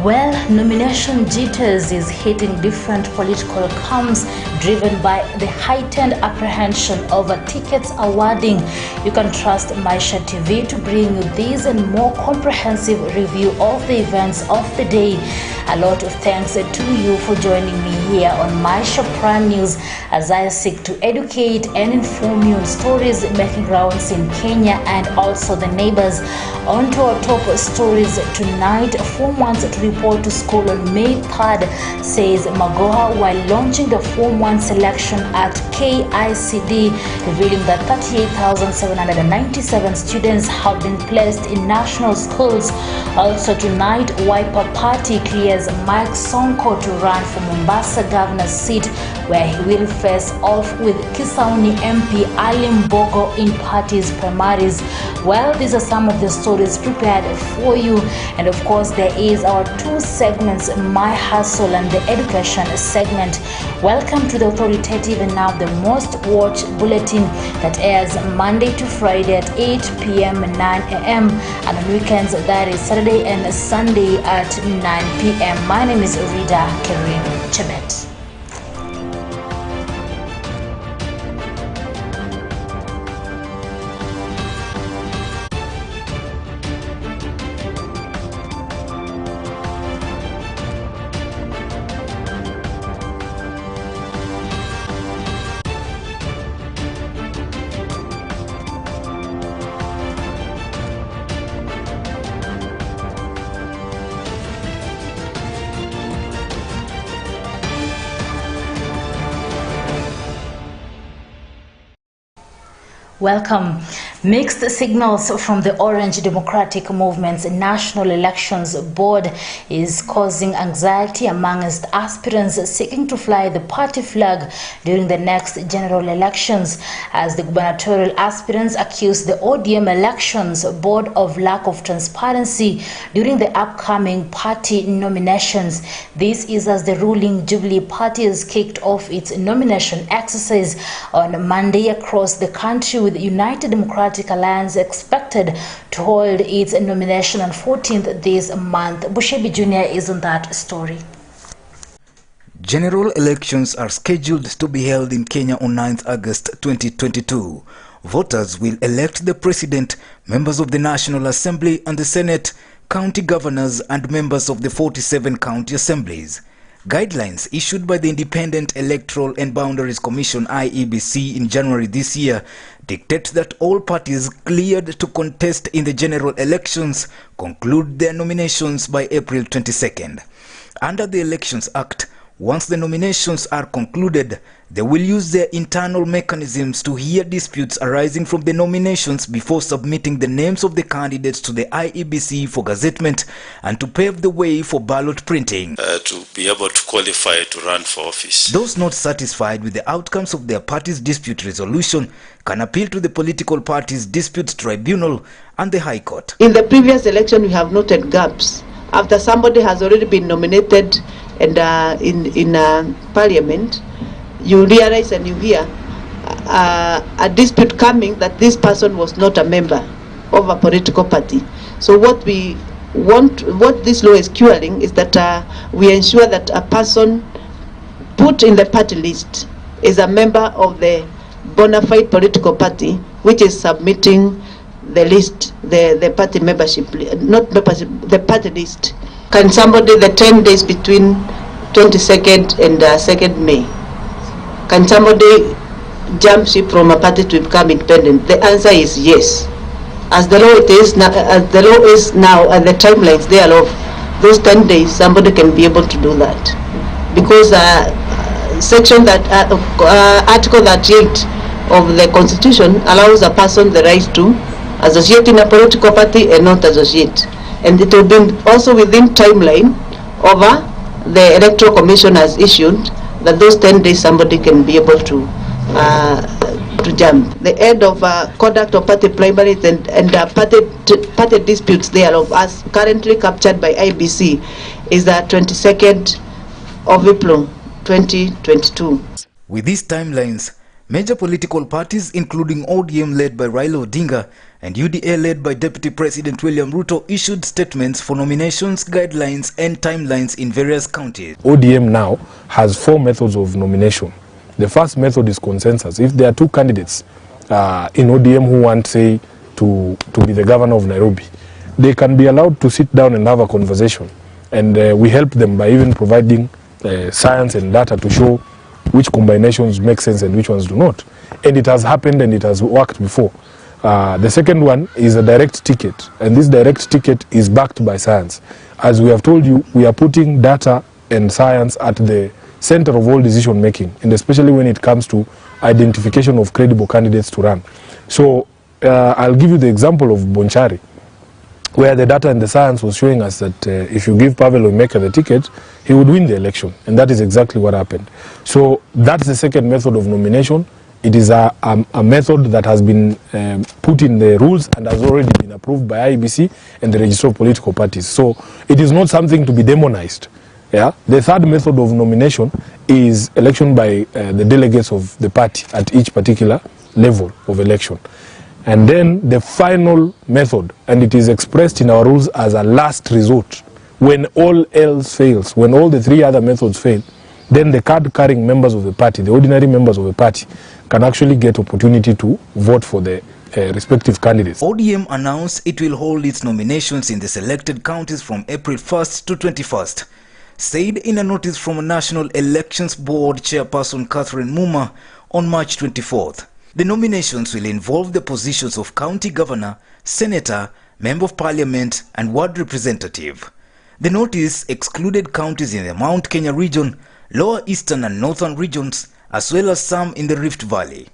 Well, nomination jitters is hitting different political camps, driven by the heightened apprehension over tickets awarding. You can trust Maisha TV to bring you this and more comprehensive review of the events of the day. A lot of thanks to you for joining me here on Maisha Prime News as I seek to educate and inform you on stories making rounds in Kenya and also the neighbors. On to our top stories tonight. Form 1s to report to school on May 3rd, says Magoha while launching the Form 1 selection at KICD, revealing that 38,797 students have been placed in national schools. Also tonight, Wiper Party clears Mike Sonko to run for Mombasa governor's seat, where he will face off with Kisauni MP Ali Mbogo in party's primaries. Well, these are some of the stories prepared for you, and of course there is our two segments, My Hustle and the Education segment. Welcome to the authoritative and now the most watched bulletin that airs Monday to Friday at 8 p.m. and 9 a.m. and on weekends that is Saturday and Sunday at 9 p.m. My name is Rida Kerim Chebet. Welcome. Mixed signals from the Orange Democratic Movement's National Elections Board is causing anxiety amongst aspirants seeking to fly the party flag during the next general elections, as the gubernatorial aspirants accuse the ODM Elections Board of lack of transparency during the upcoming party nominations. This is as the ruling Jubilee Party has kicked off its nomination exercise on Monday across the country, with United Democratic Alliance expected to hold its nomination on 14th this month. Bushebi Jr. is on that story. General elections are scheduled to be held in Kenya on 9th August 2022. Voters will elect the president, members of the National Assembly and the Senate, county governors and members of the 47 county assemblies. Guidelines issued by the Independent Electoral and Boundaries Commission IEBC in January this year dictate that all parties cleared to contest in the general elections conclude their nominations by April 22nd. Under the Elections Act, once the nominations are concluded, they will use their internal mechanisms to hear disputes arising from the nominations before submitting the names of the candidates to the IEBC for gazettement and to pave the way for ballot printing. To be able to qualify to run for office. Those not satisfied with the outcomes of their party's dispute resolution can appeal to the political party's dispute tribunal and the High Court. In the previous election, we have noted gaps. After somebody has already been nominated and in parliament, you realize and you hear a dispute coming that this person was not a member of a political party. So what we want, what this law is curing, is that we ensure that a person put in the party list is a member of the bona fide political party which is submitting the list, the party membership, not membership, the party list. Can somebody, the 10 days between 22nd and 2nd May, can somebody jump ship from a party to become independent? The answer is yes. As the law is now, and the timelines thereof, those 10 days, somebody can be able to do that, because Article 38 of the Constitution allows a person the right to associate in a political party and not associate, and it will be also within timeline over the Electoral Commission has issued that those 10 days somebody can be able to jump. The end of conduct of party primaries and party disputes thereof, as currently captured by IBC, is the 22nd of April 2022. With these timelines, major political parties including ODM led by Raila Odinga and UDA led by Deputy President William Ruto issued statements for nominations, guidelines and timelines in various counties. ODM now has 4 methods of nomination. The first method is consensus. If there are 2 candidates in ODM who want, say, to be the governor of Nairobi, they can be allowed to sit down and have a conversation. And we help them by even providing science and data to show which combinations make sense and which ones do not. And it has happened and it has worked before. The second one is a direct ticket, and this direct ticket is backed by science. As we have told you, we are putting data and science at the center of all decision making, and especially when it comes to identification of credible candidates to run. So I'll give you the example of Bonchari, where the data and the science was showing us that if you give Pavel Oimeka the ticket, he would win the election, and that is exactly what happened. So that's the second method of nomination. It is a method that has been put in the rules and has already been approved by IEBC and the Register of Political Parties. So it is not something to be demonized. Yeah? The third method of nomination is election by the delegates of the party at each particular level of election. And then the final method, and it is expressed in our rules as a last resort, when all else fails, when all the 3 other methods fail, then the card-carrying members of the party, the ordinary members of the party, can actually get opportunity to vote for the respective candidates. ODM announced it will hold its nominations in the selected counties from April 1st to 21st, said in a notice from a National Elections Board chairperson Catherine Muma on March 24th. The nominations will involve the positions of county governor, senator, member of parliament and ward representative. The notice excluded counties in the Mount Kenya region, lower eastern and northern regions, as well as some in the Rift Valley.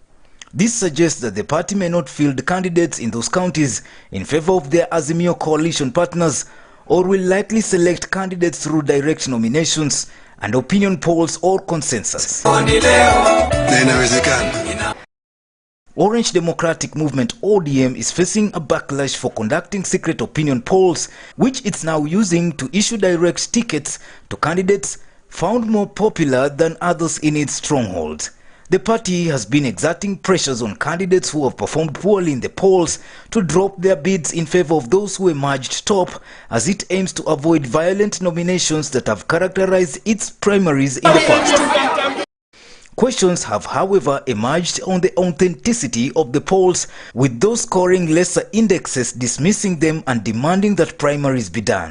This suggests that the party may not field candidates in those counties in favor of their Azimio coalition partners, or will likely select candidates through direct nominations and opinion polls or consensus. Orange Democratic Movement ODM is facing a backlash for conducting secret opinion polls, which it's now using to issue direct tickets to candidates found more popular than others in its stronghold. The party has been exerting pressures on candidates who have performed poorly in the polls to drop their bids in favor of those who emerged top, as it aims to avoid violent nominations that have characterized its primaries in the past. Questions have, however, emerged on the authenticity of the polls, with those scoring lesser indexes dismissing them and demanding that primaries be done.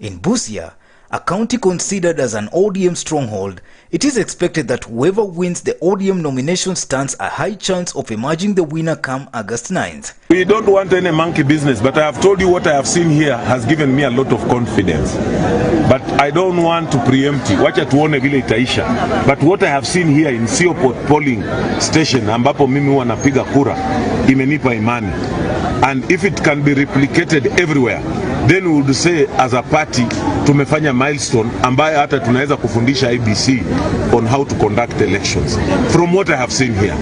In Busia, a county considered as an ODM stronghold, it is expected that whoever wins the ODM nomination stands a high chance of emerging the winner come August 9th. We don't want any monkey business, but I have told you what I have seen here has given me a lot of confidence. But I don't want to preempt you. Wacha tuone vile itaisha. But what I have seen here in Siopot polling station, ambapo mimi huwa napiga kura, imenipa imani. And if it can be replicated everywhere, then we would say as a party tumefanya milestone ambayo hata tunaweza kufundisha IBC on how to conduct elections. From what I have seen here,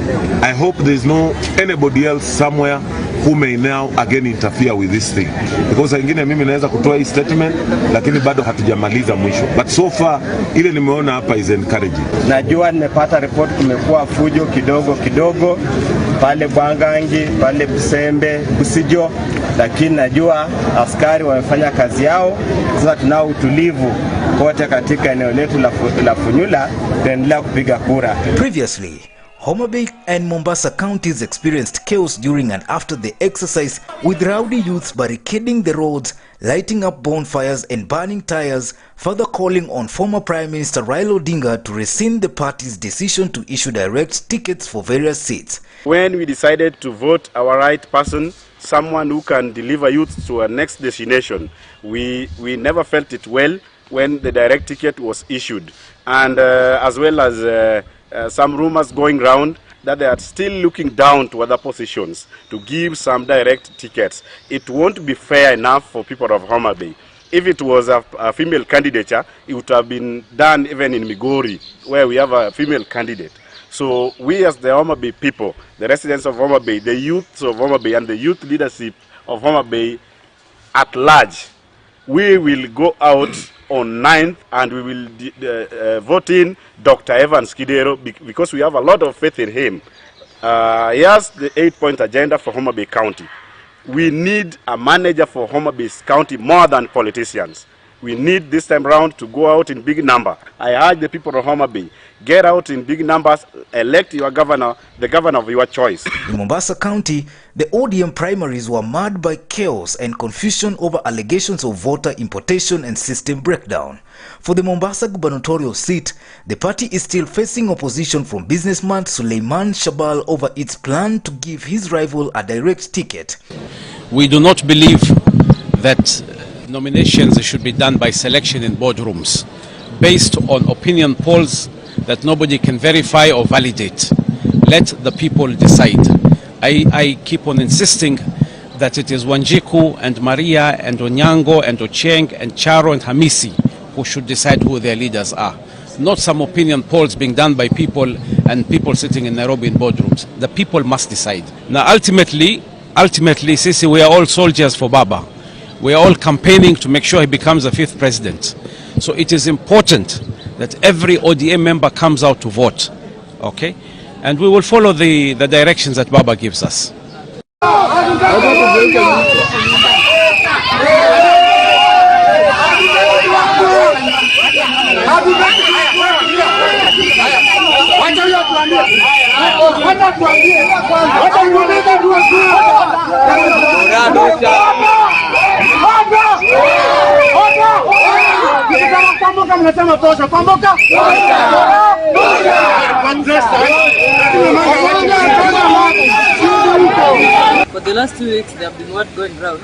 I hope there is no anybody else somewhere who may now again interfere with this thing, because wengine mimi naweza kutoa hii statement lakini bado hatujamaliza mwisho, but so far ile nimeona hapa is encouraging. Najua nimepata report kumekuwa fujo kidogo pale Bwangangi, pale Busembe, Busijo, lakini najua askari wamefanya kazi yao. Sasa tunao utulivu kote katika eneo letu la Funyula, tuendelea kupiga kura. Previously, Homa Bay and Mombasa counties experienced chaos during and after the exercise, with rowdy youths barricading the roads, lighting up bonfires and burning tires, further calling on former Prime Minister Raila Odinga to rescind the party's decision to issue direct tickets for various seats. When we decided to vote our right person, someone who can deliver youth to our next destination, we never felt it well when the direct ticket was issued. And as well as some rumors going round that they are still looking down to other positions to give some direct tickets. It won't be fair enough for people of Homa Bay. If it was a female candidature, it would have been done even in Migori, where we have a female candidate. So we as the Homa Bay people, the residents of Homa Bay, the youths of Homa Bay and the youth leadership of Homa Bay at large, we will go out on 9th and we will vote in Dr. Evans Kidero because we have a lot of faith in him. Here's the 8-point agenda for Homa Bay County. We need a manager for Homa Bay County more than politicians. We need this time round to go out in big number. I urge the people of Homa Bay, get out in big numbers, elect your governor, the governor of your choice. In Mombasa County, the ODM primaries were marred by chaos and confusion over allegations of voter importation and system breakdown. For the Mombasa gubernatorial seat, the party is still facing opposition from businessman Suleiman Shabal over its plan to give his rival a direct ticket. We do not believe that nominations should be done by selection in boardrooms based on opinion polls that nobody can verify or validate. Let the people decide. I keep on insisting that it is Wanjiku and Maria and Onyango and Ocheng and Charo and Hamisi who should decide who their leaders are. Not some opinion polls being done by people and people sitting in Nairobi in boardrooms. The people must decide. Now ultimately, Sisi, we are all soldiers for Baba. We are all campaigning to make sure he becomes the 5th president. So it is important that every ODM member comes out to vote, okay? And we will follow the directions that Baba gives us. For the last 2 weeks, there have been word going around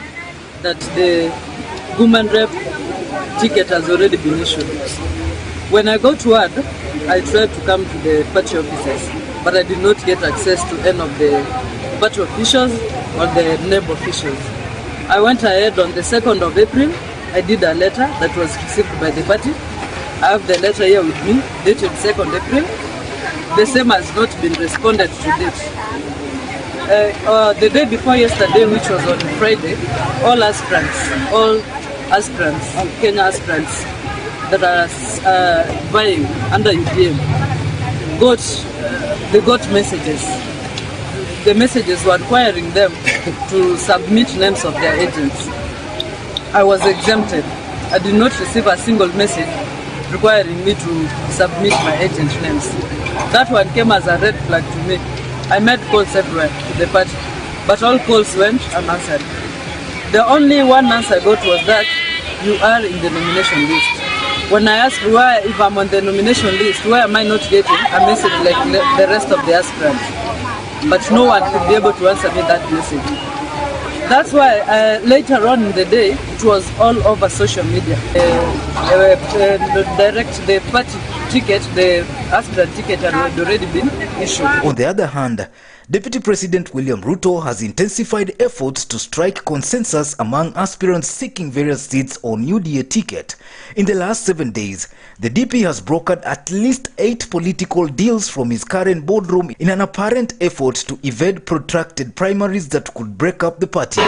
that the woman rep ticket has already been issued. When I got word, I tried to come to the party offices, but I did not get access to any of the party officials or the NEB officials. I went ahead on the 2nd of April. I did a letter that was received by the party. I have the letter here with me, dated 2nd April. The same has not been responded to date. The day before yesterday, which was on Friday, all aspirants, Kenya aspirants that are vying under UPM got messages. The messages were requiring them to submit names of their agents. I was exempted. I did not receive a single message requiring me to submit my agent names. That one came as a red flag to me. I made calls everywhere to the party, but all calls went unanswered. The only one answer I got was that you are in the nomination list. When I asked why, if I'm on the nomination list, why am I not getting a message like the rest of the aspirants? But no one could be able to answer me that message. That's why later on in the day, it was all over social media. The party ticket, the aspirant ticket had already been issued. On the other hand, Deputy President William Ruto has intensified efforts to strike consensus among aspirants seeking various seats on UDA ticket. In the last 7 days, the DP has brokered at least 8 political deals from his current boardroom in an apparent effort to evade protracted primaries that could break up the party.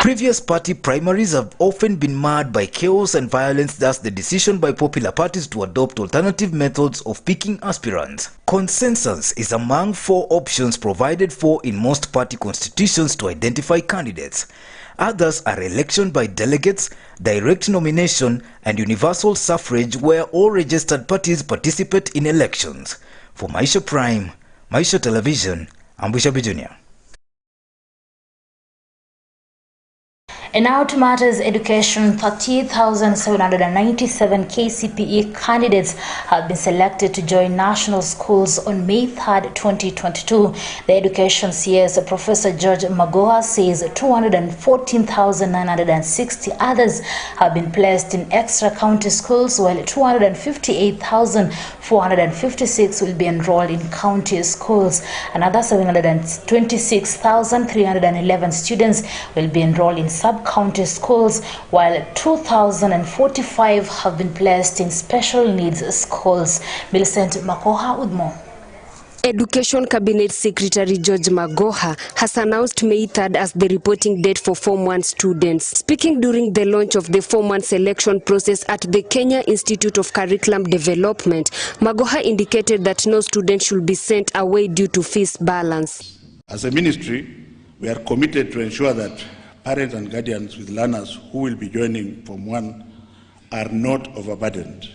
Previous party primaries have often been marred by chaos and violence, thus the decision by popular parties to adopt alternative methods of picking aspirants. Consensus is among 4 options provided for in most party constitutions to identify candidates. Others are election by delegates, direct nomination, and universal suffrage, where all registered parties participate in elections. For Maisha Prime, Maisha Television, I'm Bishop Jr. And now to matters education. 38,797 KCPE candidates have been selected to join national schools on May 3rd, 2022. The education CS, Professor George Magoha, says 214,960 others have been placed in extra county schools, while 258,456 will be enrolled in county schools. Another 726,311 students will be enrolled in sub-county schools, while 2,045 have been placed in special needs schools. Millicent Makoha with more. Education Cabinet Secretary George Magoha has announced May 3rd as the reporting date for Form 1 students. Speaking during the launch of the Form 1 selection process at the Kenya Institute of Curriculum Development, Magoha indicated that no student should be sent away due to fees balance. As a ministry, we are committed to ensure that parents and guardians with learners who will be joining Form 1 are not overburdened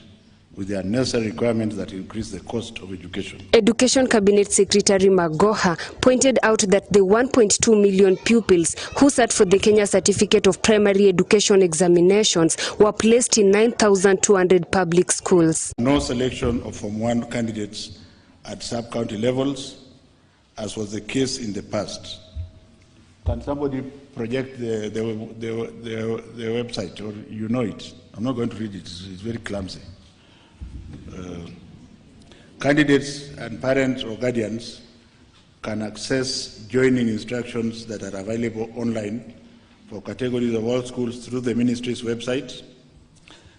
with the unnecessary requirements that increase the cost of education. Education Cabinet Secretary Magoha pointed out that the 1.2 million pupils who sat for the Kenya Certificate of Primary Education examinations were placed in 9,200 public schools. No selection of Form 1 candidates at sub-county levels, as was the case in the past. Can somebody project the website, or you know it? I'm not going to read it, it's very clumsy. Candidates and parents or guardians can access joining instructions that are available online for categories of all schools through the ministry's website.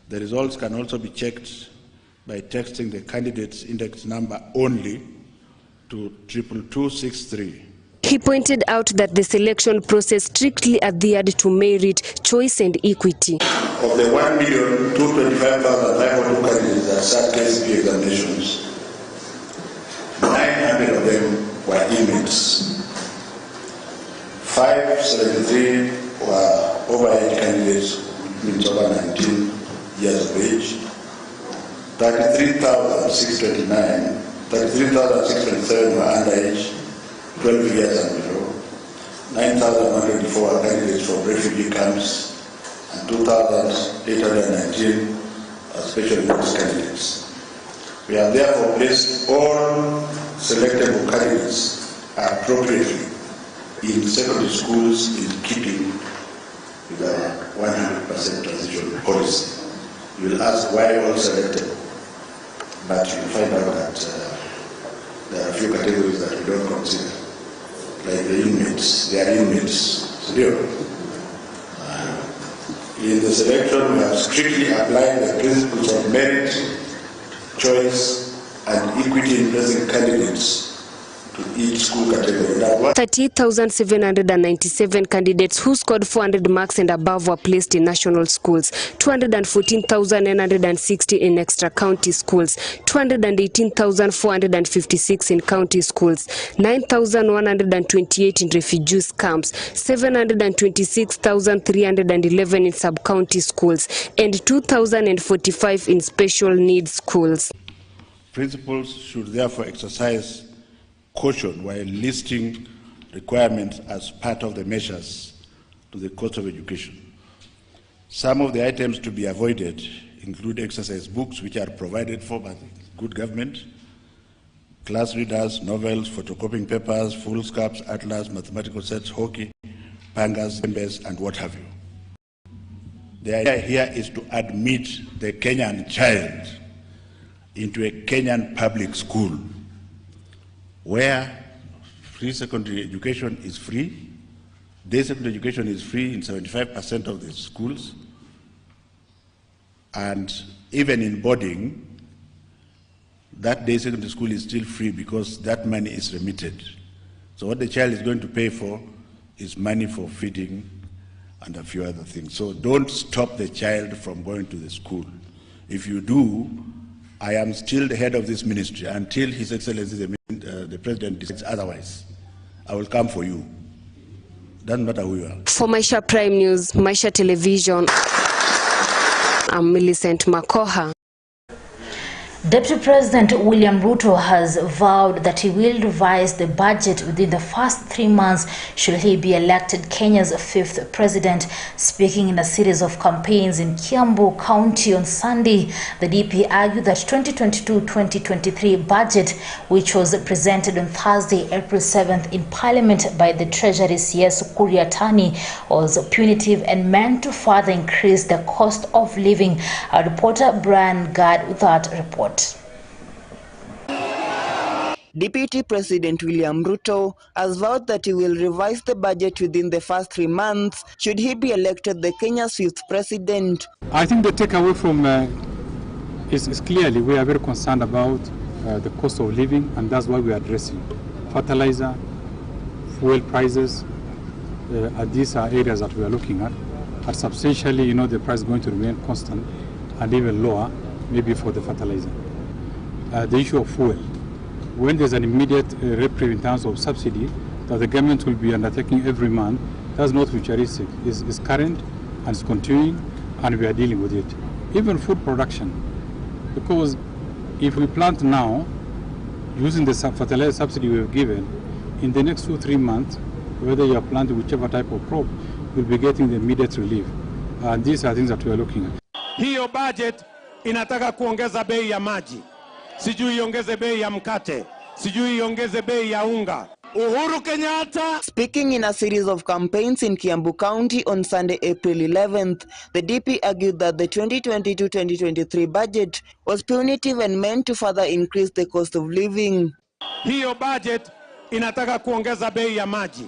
The results can also be checked by texting the candidate's index number only to 22263. He pointed out that the selection process strictly adhered to merit, choice and equity. Of the 1,225,502 candidates that sat KCPE examinations, 900 of them were inmates. 573 were overage candidates, means over 19 years of age. 33,627 were underage, 12 years and below. 9,124 are candidates from refugee camps, and 2,819 are special needs candidates. We have therefore placed all selectable candidates appropriately in secondary schools in keeping with our 100% transition policy. You will ask why all selectable, but you will find out that there are a few categories that we don't consider, like the inmates. They are inmates. In the selection, we have strictly applied the principles of merit, choice, and equity in placing candidates to each school category. 38,797 candidates who scored 400 marks and above were placed in national schools, 214,960 in extra-county schools, 218,456 in county schools, 9,128 in refugee camps, 726,311 in sub-county schools, and 2,045 in special needs schools. Principals should therefore exercise caution while listing requirements as part of the measures to the cost of education. Some of the items to be avoided include exercise books, which are provided for by the good government, class readers, novels, photocopying papers, foolscaps, atlas, mathematical sets, hockey, pangas, bembes, and what have you. The idea here is to admit the Kenyan child into a Kenyan public school where free secondary education is free, day secondary education is free in 75% of the schools, and even in boarding, that day secondary school is still free because that money is remitted. So what the child is going to pay for is money for feeding and a few other things. So don't stop the child from going to the school. If you do, I am still the head of this ministry until His Excellency the President decides otherwise. I will come for you. Doesn't matter who you are. For Maisha Prime News, Maisha Television, I'm Millicent Makoha. Deputy President William Ruto has vowed that he will revise the budget within the first 3 months should he be elected Kenya's 5th president. Speaking in a series of campaigns in Kiambu County on Sunday, the DP argued that 2022-2023 budget, which was presented on Thursday, April 7th in Parliament by the Treasury CS Kuriatani, was punitive and meant to further increase the cost of living. Our reporter Brian Gard with that report. Deputy President William Ruto has vowed that he will revise the budget within the first 3 months should he be elected the Kenya's 5th president. I think the takeaway from is clearly we are very concerned about the cost of living, and that's why we are addressing fertilizer, fuel prices. These are areas that we are looking at. But substantially, the price is going to remain constant and even lower, maybe for the fertilizer. The issue of fuel. When there's an immediate reprieve in terms of subsidy that the government will be undertaking every month, that's not futuristic. It's current and it's continuing, and we are dealing with it. Even food production, because if we plant now, using the fertilizer subsidy we've given, in the next 2-3 months, whether you are planting whichever type of crop, you'll be getting the immediate relief. And these are things that we are looking at. Hiyo budget inataka kuongeza bei ya maji, sijui iongeze bei ya mkate, sijui iongeze bei ya unga. Uhuru Kenyatta. Speaking in a series of campaigns in Kiambu County on Sunday, April 11th, the DP argued that the 2022-2023 budget was punitive and meant to further increase the cost of living. Hiyo budget inataka kuongeza bei ya maji,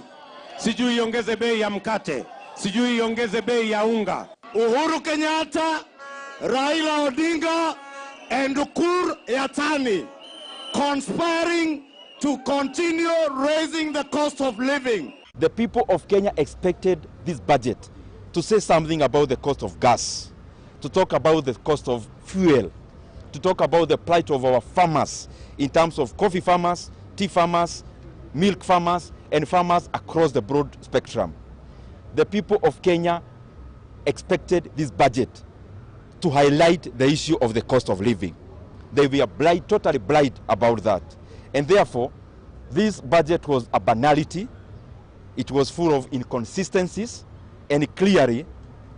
sijui iongeze bei ya mkate, sijui iongeze bei ya unga. Uhuru Kenyatta, Raila Odinga, and Ukur Yatani conspiring to continue raising the cost of living. The people of Kenya expected this budget to say something about the cost of gas, to talk about the cost of fuel, to talk about the plight of our farmers in terms of coffee farmers, tea farmers, milk farmers, and farmers across the broad spectrum. The people of Kenya expected this budget to highlight the issue of the cost of living. They were totally blind about that. And therefore, this budget was a banality. It was full of inconsistencies, and clearly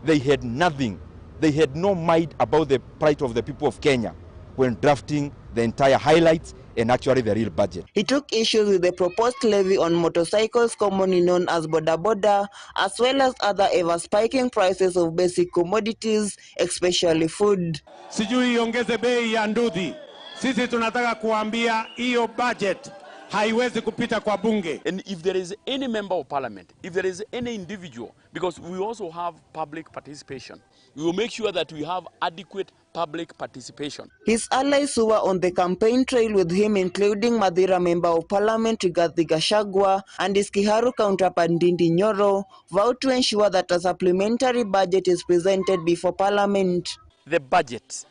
they had nothing. They had no mind about the plight of the people of Kenya when drafting the entire highlights and actually the real budget. He took issues with the proposed levy on motorcycles, commonly known as boda boda, as well as other ever-spiking prices of basic commodities, especially food. Sijui iongeze bei ya nduthi. Sisi tunataka kuambia hiyo budget haiwezi kupita kwa bunge. And if there is any member of parliament, if there is any individual, because we also have public participation, we will make sure that we have adequate public participation. His allies who were on the campaign trail with him, including Madira Member of Parliament Rigathi Gachagua and his Kiharu counterpart Ndindi Nyoro, vowed to ensure that a supplementary budget is presented before Parliament. The budget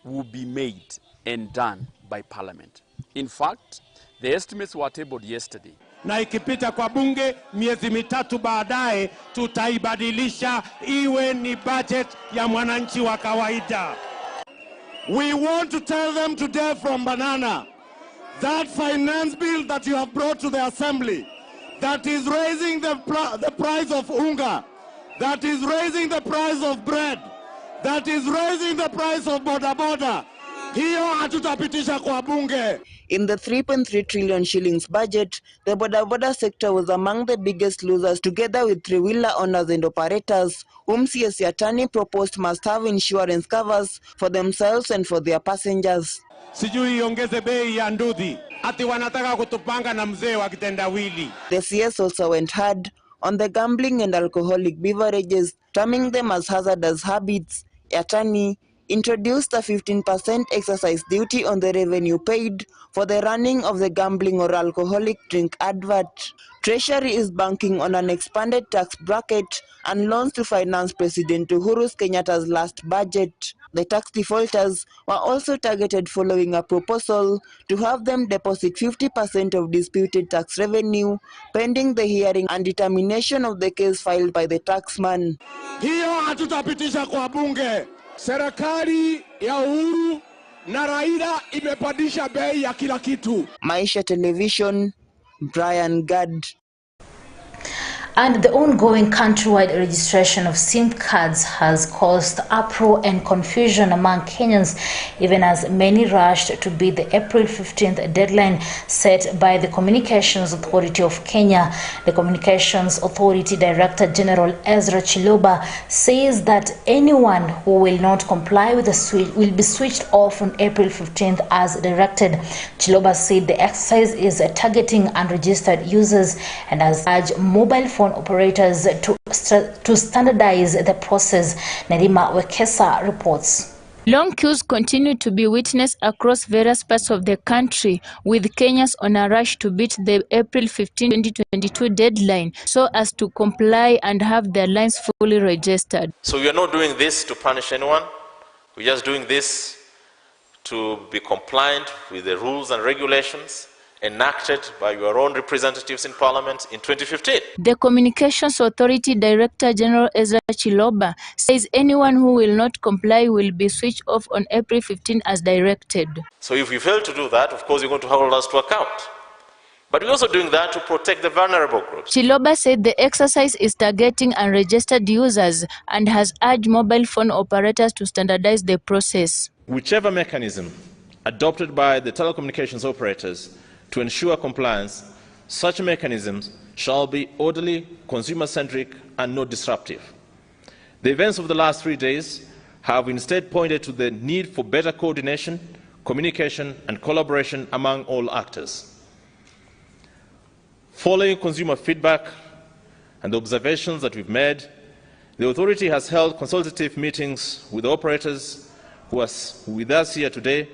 will be made and done by Parliament. In fact, the estimates were tabled yesterday. Na ikipita kwa bunge miezi mitatu baadaye tutaibadilisha iwe ni budget ya mwananchi wa kawaida. We want to tell them today from Banana that finance bill that you have brought to the assembly that is raising the price of unga, that is raising the price of bread, that is raising the price of boda boda. Hiyo hatutapitisha kwa bunge. In the 3.3 trillion shillings budget, the boda boda sector was among the biggest losers, together with three-wheeler owners and operators, whom CS Yatani proposed must have insurance covers for themselves and for their passengers. Sijui iongeze bei ya nduthi. Ati wanataka kutupanga na mzee wa kitendawili. The CS also went hard on the gambling and alcoholic beverages, terming them as hazardous habits. Yatani introduced a 15% exercise duty on the revenue paid for the running of the gambling or alcoholic drink advert. Treasury is banking on an expanded tax bracket and loans to finance President Uhuru Kenyatta's last budget. The tax defaulters were also targeted following a proposal to have them deposit 50% of disputed tax revenue pending the hearing and determination of the case filed by the taxman. Hiyo hatutapitisha kwa bunge. Serikali ya Uhuru na Raila imepandisha bei ya kila kitu. Maisha Television, Brian Gad. And the ongoing countrywide registration of SIM cards has caused uproar and confusion among Kenyans, even as many rushed to beat the April 15th deadline set by the Communications Authority of Kenya. The Communications Authority Director General Ezra Chiloba says that anyone who will not comply with the switch will be switched off on April 15th as directed. Chiloba said the exercise is targeting unregistered users and has urged mobile phone operators to standardize the process. Narima Wekesa reports. Long queues continue to be witnessed across various parts of the country, with Kenyans on a rush to beat the April 15, 2022 deadline so as to comply and have their lines fully registered. So we are not doing this to punish anyone. We're just doing this to be compliant with the rules and regulations enacted by your own representatives in Parliament in 2015. The Communications Authority Director General Ezra Chiloba says anyone who will not comply will be switched off on April 15 as directed. So if we fail to do that, of course you're going to hold us to account. But we're also doing that to protect the vulnerable groups. Chiloba said the exercise is targeting unregistered users and has urged mobile phone operators to standardize the process. Whichever mechanism adopted by the telecommunications operators to ensure compliance, such mechanisms shall be orderly, consumer-centric, and not disruptive. The events of the last 3 days have instead pointed to the need for better coordination, communication, and collaboration among all actors. Following consumer feedback and the observations that we've made, the authority has held consultative meetings with the operators who are with us here today,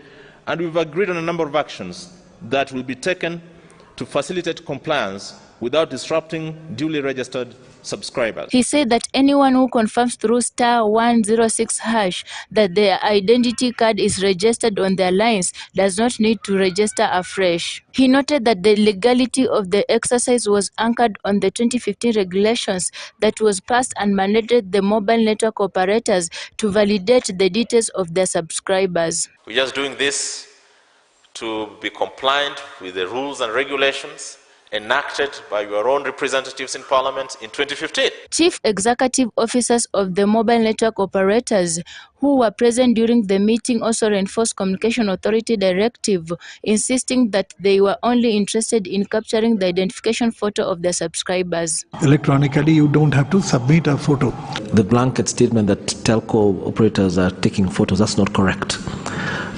and we've agreed on a number of actions that will be taken to facilitate compliance without disrupting duly registered subscribers. He said that anyone who confirms through *106# that their identity card is registered on their lines does not need to register afresh. He noted that the legality of the exercise was anchored on the 2015 regulations that was passed and mandated the mobile network operators to validate the details of their subscribers. We're just doing this to be compliant with the rules and regulations enacted by your own representatives in Parliament in 2015. Chief Executive Officers of the mobile network operators who were present during the meeting also reinforced Communication Authority Directive, insisting that they were only interested in capturing the identification photo of their subscribers. Electronically, you don't have to submit a photo. The blanket statement that telco operators are taking photos, that's not correct.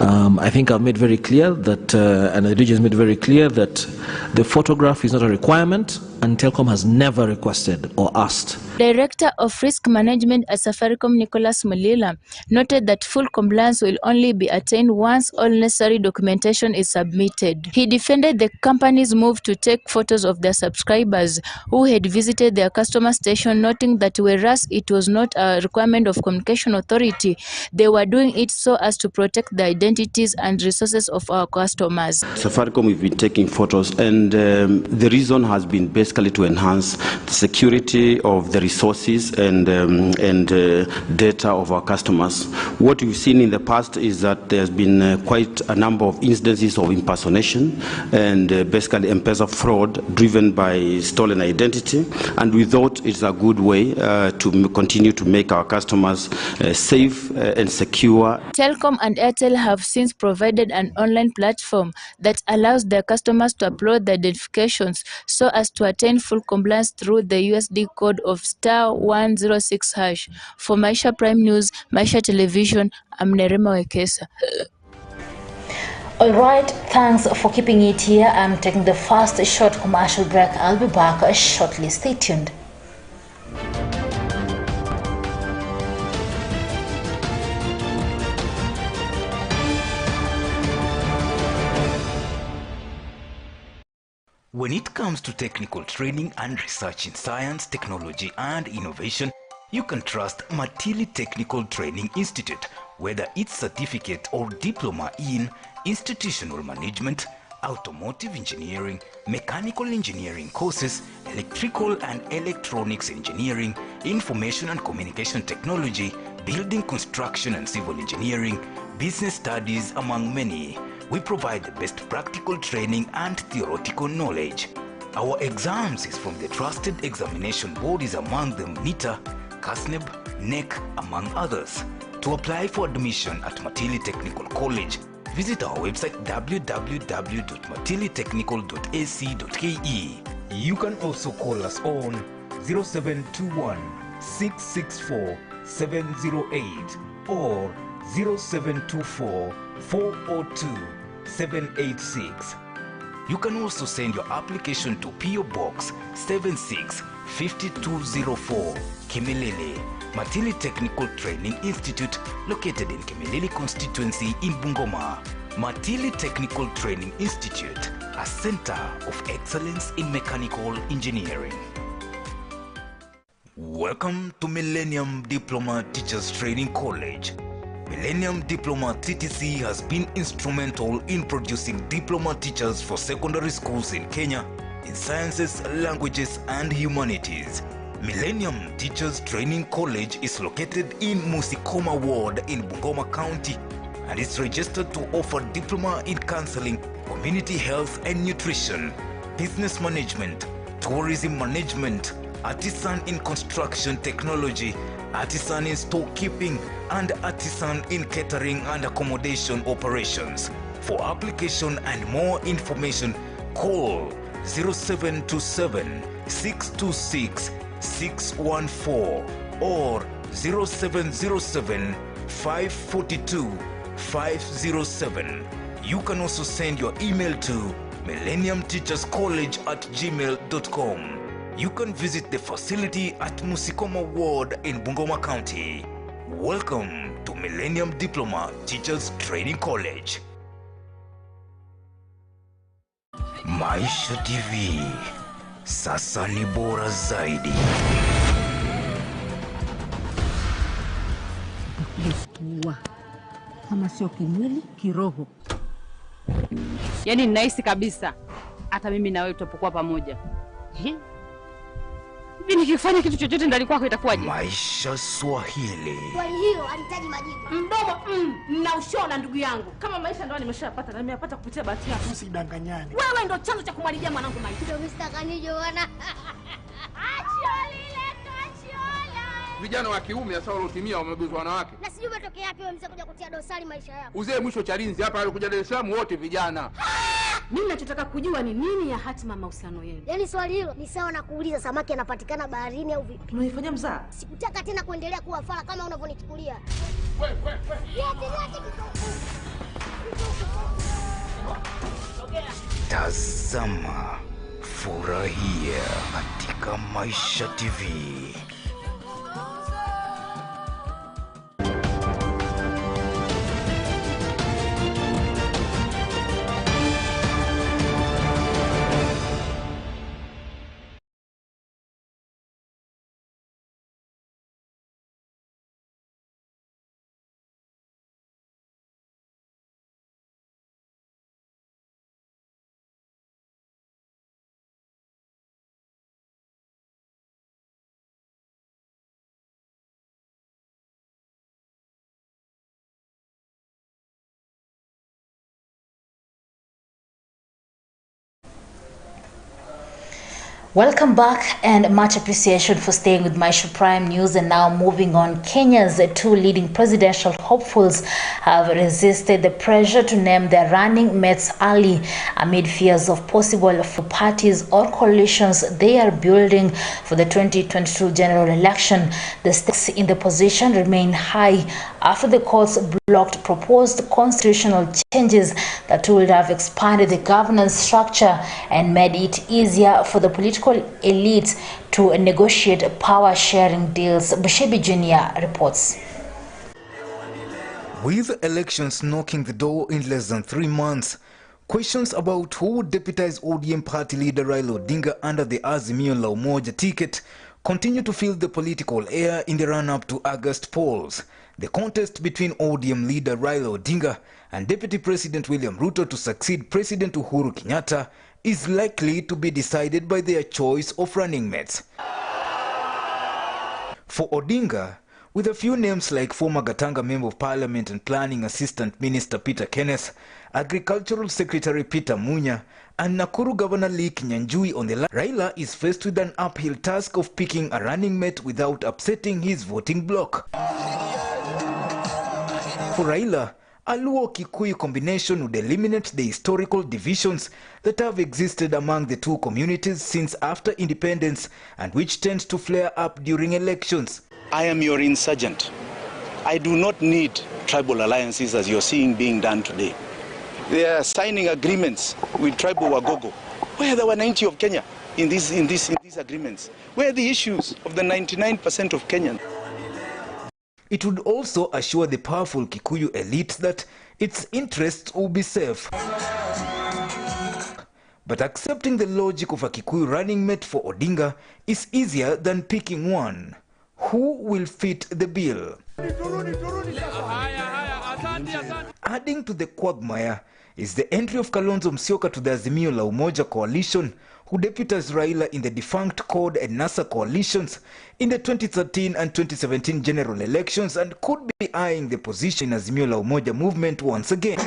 I think I've made very clear that, and the region has made very clear that the photograph is not a requirement, and Telkom has never requested or asked. Director of Risk Management at Safaricom, Nicholas Mulila, noted that full compliance will only be attained once all necessary documentation is submitted. He defended the company's move to take photos of their subscribers who had visited their customer station, noting that whereas it was not a requirement of Communication Authority, they were doing it so as to protect the identities and resources of our customers. Safaricom, we've been taking photos, and the reason has been basically to enhance the security of the resources and data of our customers. What we've seen in the past is that there's been quite a number of instances of impersonation and basically M-Pesa fraud driven by stolen identity, and we thought it's a good way to continue to make our customers safe and secure. Telkom and Airtel have since provided an online platform that allows their customers to upload their identifications so as to attain full compliance through the USD code of *106#. For Maisha Prime News, Maisha Television, I'm Nerema Wekesa. All right, thanks for keeping it here. I'm taking the first short commercial break. I'll be back shortly. Stay tuned. When it comes to technical training and research in science, technology, and innovation, you can trust Matili Technical Training Institute, whether it's certificate or diploma in institutional management, automotive engineering, mechanical engineering courses, electrical and electronics engineering, information and communication technology, building construction and civil engineering, business studies, among many. We provide the best practical training and theoretical knowledge. Our exams is from the trusted examination bodies, among them NITA, CASNEB, NEC, among others. To apply for admission at Matili Technical College, visit our website www.matilitechnical.ac.ke. You can also call us on 0721 664 708 or 0724 402 786. You can also send your application to PO Box 76 5204 Kimilili. Matili Technical Training Institute, located in Kimilili constituency in Bungoma. Matili Technical Training Institute, a center of excellence in mechanical engineering. Welcome to Millennium Diploma Teachers Training College. Millennium Diploma TTC has been instrumental in producing diploma teachers for secondary schools in Kenya in sciences, languages, and humanities. Millennium Teachers Training College is located in Musikoma Ward in Bungoma County and is registered to offer diploma in counseling, community health and nutrition, business management, tourism management, artisan in construction technology, artisan in storekeeping, and artisan in catering and accommodation operations. For application and more information, call 0727 626 614 or 0707 542 507. You can also send your email to millenniumteacherscollege@gmail.com. You can visit the facility at Musikoma Ward in Bungoma County. Welcome to Millennium Diploma Teachers Training College. Maisha TV, sasa ni bora zaidi. Kama sio kimwili, kiroho. Yaani ninahisi kabisa hata mimi na wewe tutapokuwa pamoja. Hivi nikifanya kitu chochote ndani kwako itakuwaje? Maisha Swahili. Swali hilo halihitaji majibu. Mdomo na ushona ndugu yangu. Kama maisha ndio nimeshapata na nimeyapata kupitia bahati yako. Usidanganyane. Wewe ndio chanzo cha kumharibia mwanangu maisha. Ndio Mr. Kanijo bwana. Vijana wa kiume sasa walotimia wameguzwa wanawake. Na sijui umetokea wapi wewe mzee kuja kutia dosari maisha yako. Uzee mwisho Chalinzi hapa alikuja Dar es Salaam wote vijana. Mimi ninachotaka kujua ni nini ya hatima mahusiano yenu. Yaani swali hilo ni sawa na kuuliza samaki anapatikana baharini au vipi. Unaifanya mzaa? Sikutaka tena kuendelea kuwa fala kama unavyonichukulia. Tazama, furahia katika Maisha TV. Welcome back and much appreciation for staying with Maisha Prime News. And now moving on, Kenya's two leading presidential hopefuls have resisted the pressure to name their running mates early amid fears of possible for parties or coalitions they are building for the 2022 general election. The stakes in the position remain high after the courts blocked proposed constitutional changes that would have expanded the governance structure and made it easier for the political elite to negotiate power-sharing deals. Bushebi Jr. reports. With elections knocking the door in less than 3 months, questions about who would deputize ODM party leader Raila Odinga under the Azimio la Umoja ticket continue to fill the political air in the run-up to August polls. The contest between ODM leader Raila Odinga and Deputy President William Ruto to succeed President Uhuru Kenyatta is likely to be decided by their choice of running mates. For Odinga, with a few names like former Gatanga Member of Parliament and Planning Assistant Minister Peter Kenneth, Agricultural Secretary Peter Munya, and Nakuru Governor Lee Kinyanjui on the line, Raila is faced with an uphill task of picking a running mate without upsetting his voting bloc. For Raila, a Luo-Kikuyu combination would eliminate the historical divisions that have existed among the two communities since after independence and which tends to flare up during elections. I am your insurgent. I do not need tribal alliances as you're seeing being done today. They are signing agreements with tribal Wagogo. Where are the Wananchi of Kenya? in these agreements? Where are the issues of the 99% of Kenyans? It would also assure the powerful Kikuyu elite that its interests will be safe. But accepting the logic of a Kikuyu running mate for Odinga is easier than picking one. Who will fit the bill? Adding to the quagmire is the entry of Kalonzo Musyoka to the Azimio la Umoja coalition, who deputized Raila in the defunct CORD and NASA coalitions in the 2013 and 2017 general elections, and could be eyeing the position in Azimio la Umoja movement once again.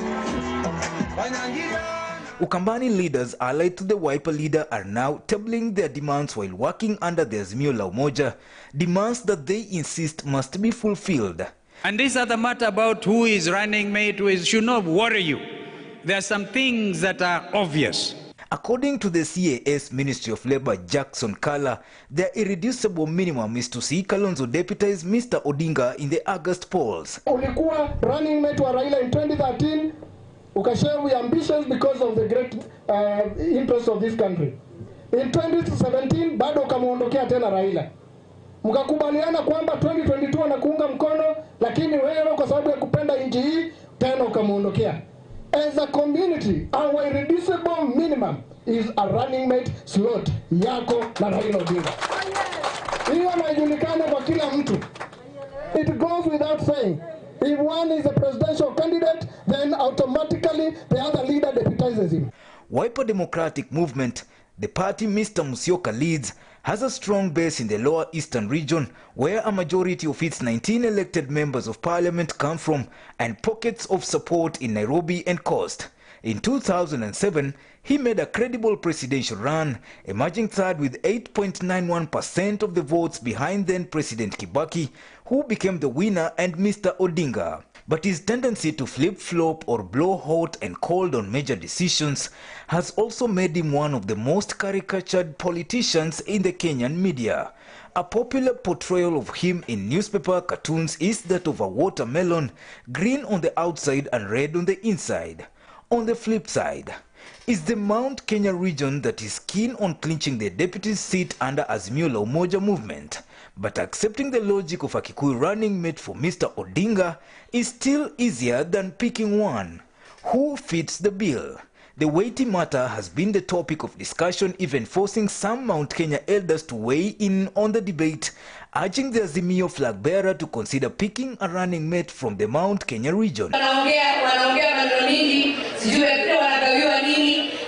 Ukambani leaders allied to the Wiper leader are now tabling their demands while working under the Azimio la Umoja, demands that they insist must be fulfilled. And this other matter about who is running mate, should not worry you. There are some things that are obvious. According to the CAS Ministry of Labour, Jackson Kala, their irreducible minimum is to see Kalonzo deputize Mr. Odinga in the August polls. Ulikuwa running mate wa Raila in 2013, ukashare with ambitions because of the great interest of this country. In 2017, bado ukamuondokea tena Raila. Mkakubaliana kwamba 2022 anakuunga mkono, lakini wewe kwa sababu ya kupenda nchi hii tena ukamuondokea. As a community, our irreducible minimum is a running mate slot yako na Raila Odinga. Hiyo inajulikana kwa kila mtu. It goes without saying. If one is a presidential candidate, then automatically the other leader deputizes him. Wiper Democratic Movement, the party Mr. Musyoka leads, has a strong base in the lower eastern region, where a majority of its 19 elected members of parliament come from, and pockets of support in Nairobi and Coast. In 2007, he made a credible presidential run, emerging third with 8.91% of the votes behind then President Kibaki, who became the winner, and Mr. Odinga. But his tendency to flip-flop or blow hot and cold on major decisions has also made him one of the most caricatured politicians in the Kenyan media. A popular portrayal of him in newspaper cartoons is that of a watermelon, green on the outside and red on the inside. On the flip side is the Mount Kenya region that is keen on clinching the deputy seat under Azimio la Umoja movement. But accepting the logic of a Kikuyu running mate for Mr. Odinga is still easier than picking one. Who fits the bill? The weighty matter has been the topic of discussion, even forcing some Mount Kenya elders to weigh in on the debate, urging the Azimio flag bearer to consider picking a running mate from the Mount Kenya region.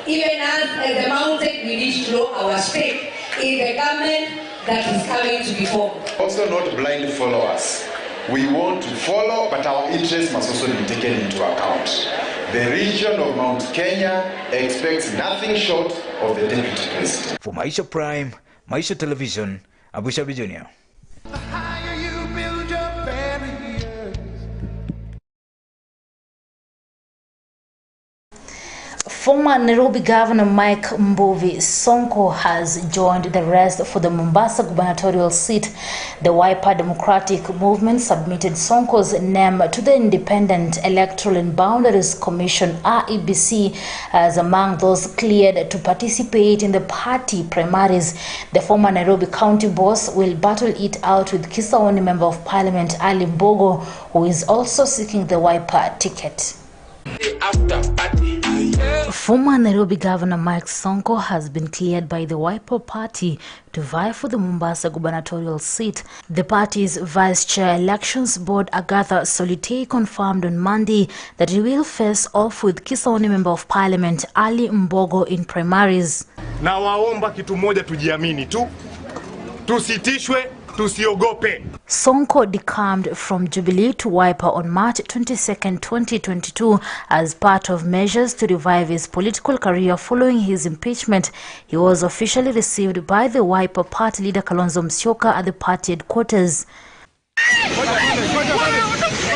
Even as the mountain, we need to know our stake in the government that is coming to be formed. Also not blind followers. We want to follow, but our interests must also be taken into account. The region of Mount Kenya expects nothing short of the deputy president. For Maisha Prime, Maisha Television, Abushabi Jr. Former Nairobi Governor Mike Mbuvi Sonko has joined the rest for the Mombasa gubernatorial seat. The Wiper Democratic Movement submitted Sonko's name to the Independent Electoral and Boundaries Commission (IEBC) as among those cleared to participate in the party primaries. The former Nairobi County boss will battle it out with Kisaoni Member of Parliament Ali Mbogo, who is also seeking the Wiper ticket. Former Nairobi Governor Mike Sonko has been cleared by the Wiper Party to vie for the Mombasa gubernatorial seat. The party's Vice Chair Elections Board Agatha Solitei confirmed on Monday that he will face off with Kisaoni Member of Parliament Ali Mbogo in primaries. Na waomba kitu moja, tujiamini tu, tusitishwe, tusiogope. Sonko decamped from Jubilee to Wiper on March 22, 2022 as part of measures to revive his political career following his impeachment. He was officially received by the Wiper party leader Kalonzo Musyoka at the party headquarters.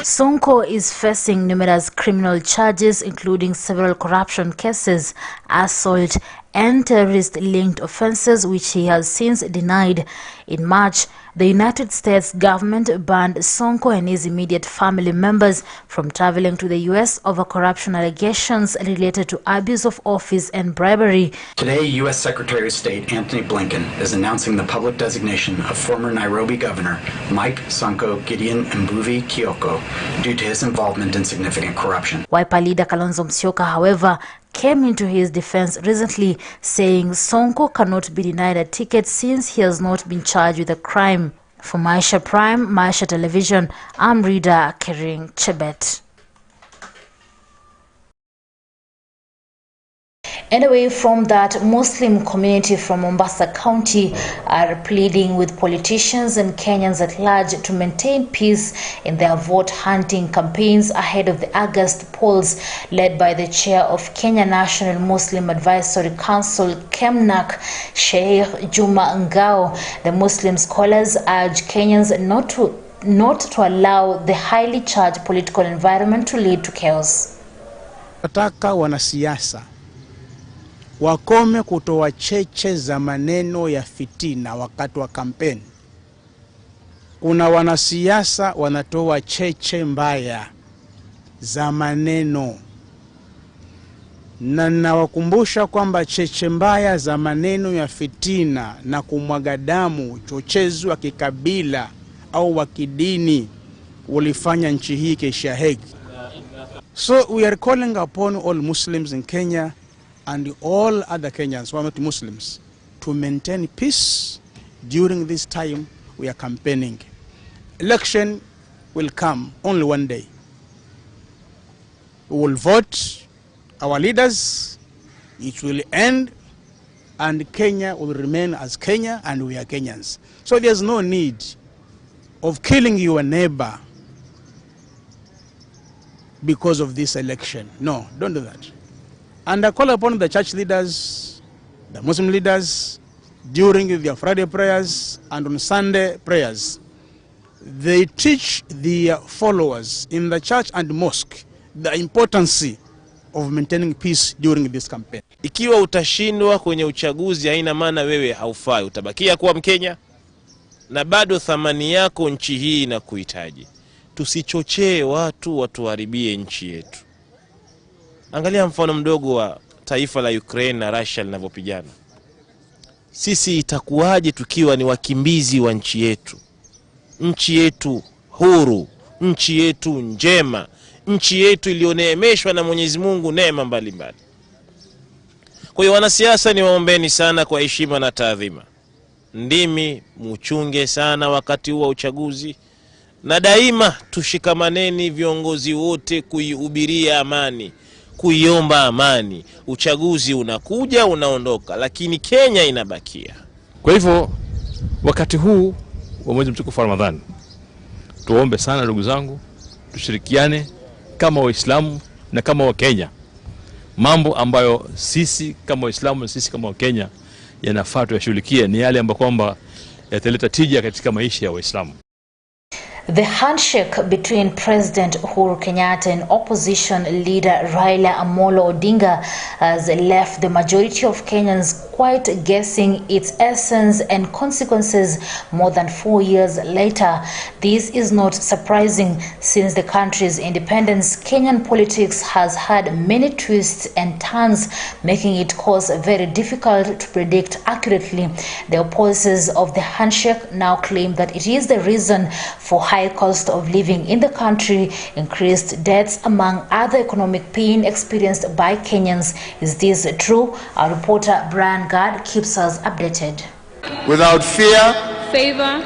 Sonko is facing numerous criminal charges, including several corruption cases, assault, and terrorist-linked offenses, which he has since denied. In March, the United States government banned Sonko and his immediate family members from traveling to the U.S. over corruption allegations related to abuse of office and bribery. Today, U.S. Secretary of State Anthony Blinken is announcing the public designation of former Nairobi Governor Mike Sonko Gideon Mbuvi Kioko due to his involvement in significant corruption. Wiper leader Kalonzo Musyoka, however, came into his defense recently, saying Sonko cannot be denied a ticket since he has not been charged with a crime. For Maisha Prime, Maisha Television, I'm Rida Kering Chebet. And away from that, Muslim community from Mombasa County are pleading with politicians and Kenyans at large to maintain peace in their vote hunting campaigns ahead of the August polls led by the chair of Kenya National Muslim Advisory Council, KEMNAC, Sheikh Juma Ngao. The Muslim scholars urge Kenyans not to allow the highly charged political environment to lead to chaos. Nataka wanasiasa wakome kutoa cheche za maneno ya fitina wakati wa kampeni. Kuna wanasiasa wanatoa cheche mbaya za maneno. Na nawakumbusha kwamba cheche mbaya za maneno ya fitina na kumwaga damu, uchochezi wa kikabila au wa kidini ulifanya nchi hii kesha hegi. So we are calling upon all Muslims in Kenya and all other Kenyans who are not Muslims to maintain peace during this time we are campaigning. Election will come only one day. We will vote our leaders, it will end, and Kenya will remain as Kenya, and we are Kenyans. So there's no need of killing your neighbor because of this election. No, don't do that. And I call upon the church leaders, the Muslim leaders, during their Friday prayers and on Sunday prayers. They teach their followers in the church and mosque the importance of maintaining peace during this campaign. Ikiwa utashindwa kwenye uchaguzi, haina maana wewe haufai, utabakia kuwa Mkenya na bado thamani yako nchi hii inakuhitaji. Tusichochee watu watuharibie nchi yetu. Angalia mfano mdogo wa taifa la Ukraine na Russia linavyopigana. Sisi itakuwaje tukiwa ni wakimbizi wa nchi yetu? Nchi yetu huru, nchi yetu njema, nchi yetu iliyoneemeshwa na Mwenyezi Mungu neema mbalimbali. Kwa hiyo wanasiasa, ni waombeni sana kwa heshima na taadhima. Ndimi muchunge sana wakati wa uchaguzi, na daima tushikamaneni viongozi wote kuihubiria amani, kuiomba amani. Uchaguzi unakuja, unaondoka, lakini Kenya inabakia. Kwa hivyo wakati huu wa mwezi mtukufu wa Ramadhani, tuombe sana ndugu zangu, tushirikiane kama Waislamu na kama Wakenya. Mambo ambayo sisi kama Waislamu na sisi kama Wakenya yanafaa tuyashughulikie ni yale ambayo kwamba yataleta tija katika maisha ya Waislamu. The handshake between President Uhuru Kenyatta and opposition leader Raila Amolo Odinga has left the majority of Kenyans quite guessing its essence and consequences more than 4 years later. This is not surprising since the country's independence. Kenyan politics has had many twists and turns, making it course very difficult to predict accurately. The opposers of the handshake now claim that it is the reason for high cost of living in the country, increased debts, among other economic pain experienced by Kenyans. Is this true? Our reporter Brian Gard keeps us updated. Without fear, favor,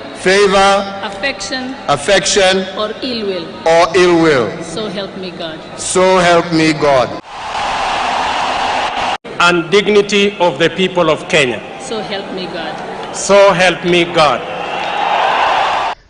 affection, or ill will. So help me God. So help me God. And dignity of the people of Kenya. So help me God. So help me God.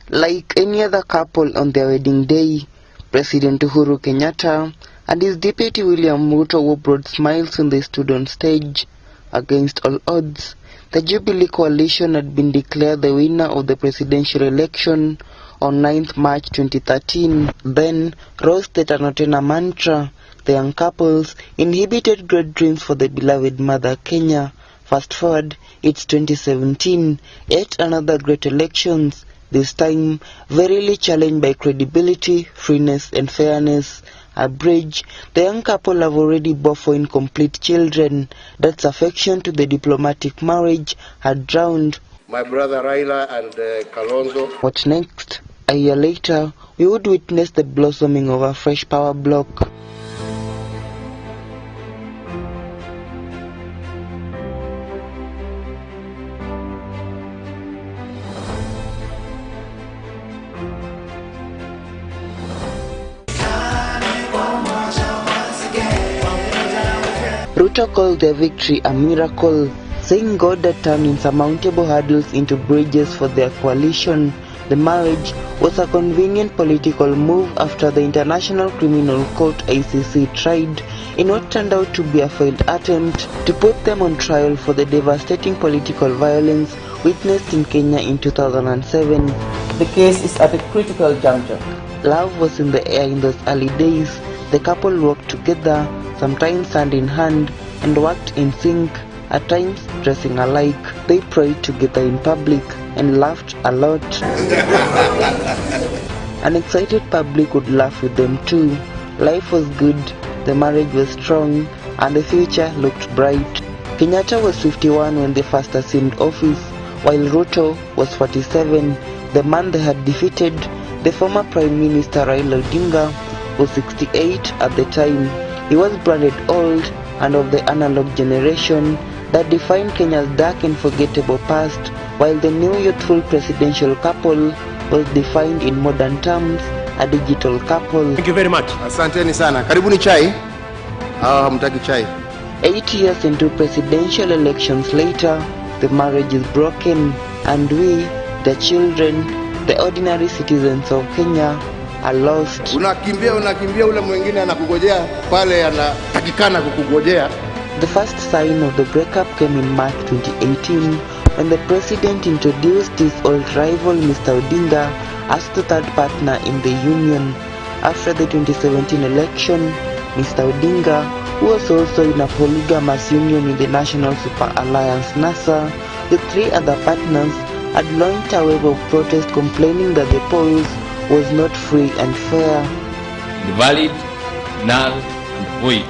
Like any other couple on their wedding day, President Uhuru Kenyatta and his deputy William Ruto, who brought smiles when they stood on stage. Against all odds, the Jubilee coalition had been declared the winner of the presidential election on 9th March 2013. Then rose the Tanotena mantra the young couples inhibited great dreams for the beloved mother Kenya. Fast forward, it's 2017, yet another great elections, this time verily challenged by credibility, freeness and fairness. A bridge, the young couple have already bore 4 incomplete children. That's affection to the diplomatic marriage had drowned. My brother Raila and Kalonzo. What next? A year later, we would witness the blossoming of a fresh power bloc. Ruto called their victory a miracle, saying God had turned insurmountable hurdles into bridges for their coalition. The marriage was a convenient political move after the International Criminal Court ICC tried in what turned out to be a failed attempt to put them on trial for the devastating political violence witnessed in Kenya in 2007. The case is at a critical juncture. Love was in the air in those early days. The couple worked together, sometimes hand in hand, and worked in sync, at times dressing alike. They prayed together in public and laughed a lot. An excited public would laugh with them too. Life was good, the marriage was strong, and the future looked bright. Kenyatta was 51 when they first assumed office, while Ruto was 47. The man they had defeated, the former Prime Minister Raila Odinga, was 68 at the time. He was branded old and of the analog generation that defined Kenya's dark and forgettable past, while the new youthful presidential couple was defined in modern terms, a digital couple. Thank you very much. Asanteni sana. Karibuni chai. Hamtaki chai. 8 years into presidential elections later, the marriage is broken, and we, the children, the ordinary citizens of Kenya, are lost. Unakimbia ule mwingine anakugojea pale anatakikana kukugojea. The first sign of the breakup came in March 2018 when the president introduced his old rival Mr. Odinga as the third partner in the union. After the 2017 election, Mr. Odinga, who was also in a polygamous union in the National Super Alliance NASA, the 3 other partners had launched a wave of protest complaining that the polls was not free and fair. Invalid, null, and void.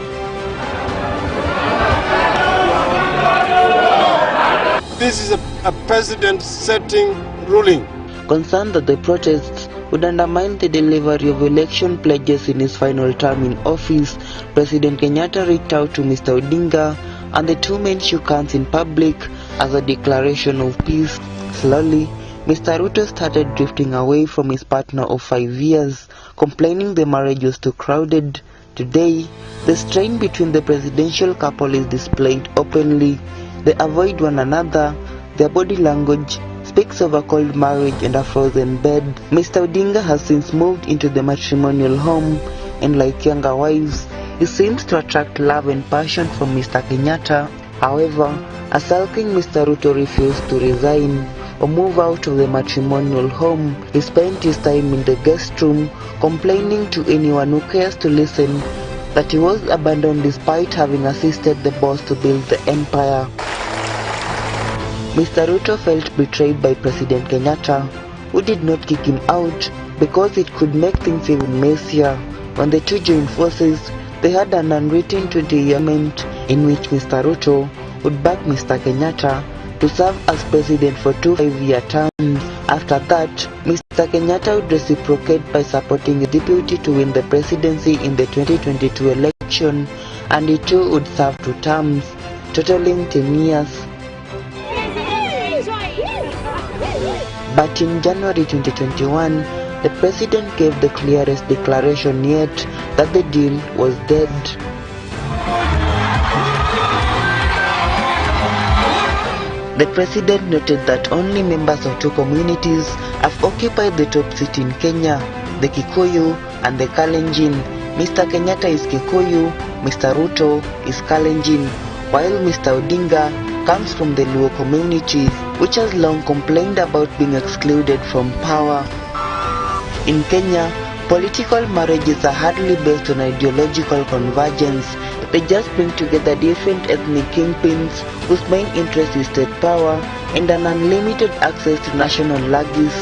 This is a precedent-setting ruling. Concerned that the protests would undermine the delivery of election pledges in his final term in office, President Kenyatta reached out to Mr. Odinga, and the two men shook hands in public as a declaration of peace. Slowly, Mr. Ruto started drifting away from his partner of 5 years, complaining the marriage was too crowded. Today, the strain between the presidential couple is displayed openly. They avoid one another. Their body language speaks of a cold marriage and a frozen bed. Mr. Odinga has since moved into the matrimonial home, and like younger wives, he seems to attract love and passion from Mr. Kenyatta. However, a sulking Mr. Ruto refused to resign or move out of the matrimonial home. He spent his time in the guest room, complaining to anyone who cares to listen that he was abandoned despite having assisted the boss to build the empire. Mr. Ruto felt betrayed by President Kenyatta, who did not kick him out because it could make things even messier. When the two joined forces, they had an unwritten 20-year agreement in which Mr. Ruto would back Mr. Kenyatta to serve as president for 2 5-year terms. After that, Mr. Kenyatta would reciprocate by supporting the deputy to win the presidency in the 2022 election, and he too would serve 2 terms, totaling 10 years. But in January 2021, the president gave the clearest declaration yet that the deal was dead. The president noted that only members of 2 communities have occupied the top seat in Kenya, the Kikuyu and the Kalenjin. Mr. Kenyatta is Kikuyu, Mr. Ruto is Kalenjin, while Mr. Odinga comes from the Luo community, which has long complained about being excluded from power. In Kenya, Political marriages are hardly based on ideological convergence. They just bring together different ethnic kingpins whose main interest is state power and an unlimited access to national lagis.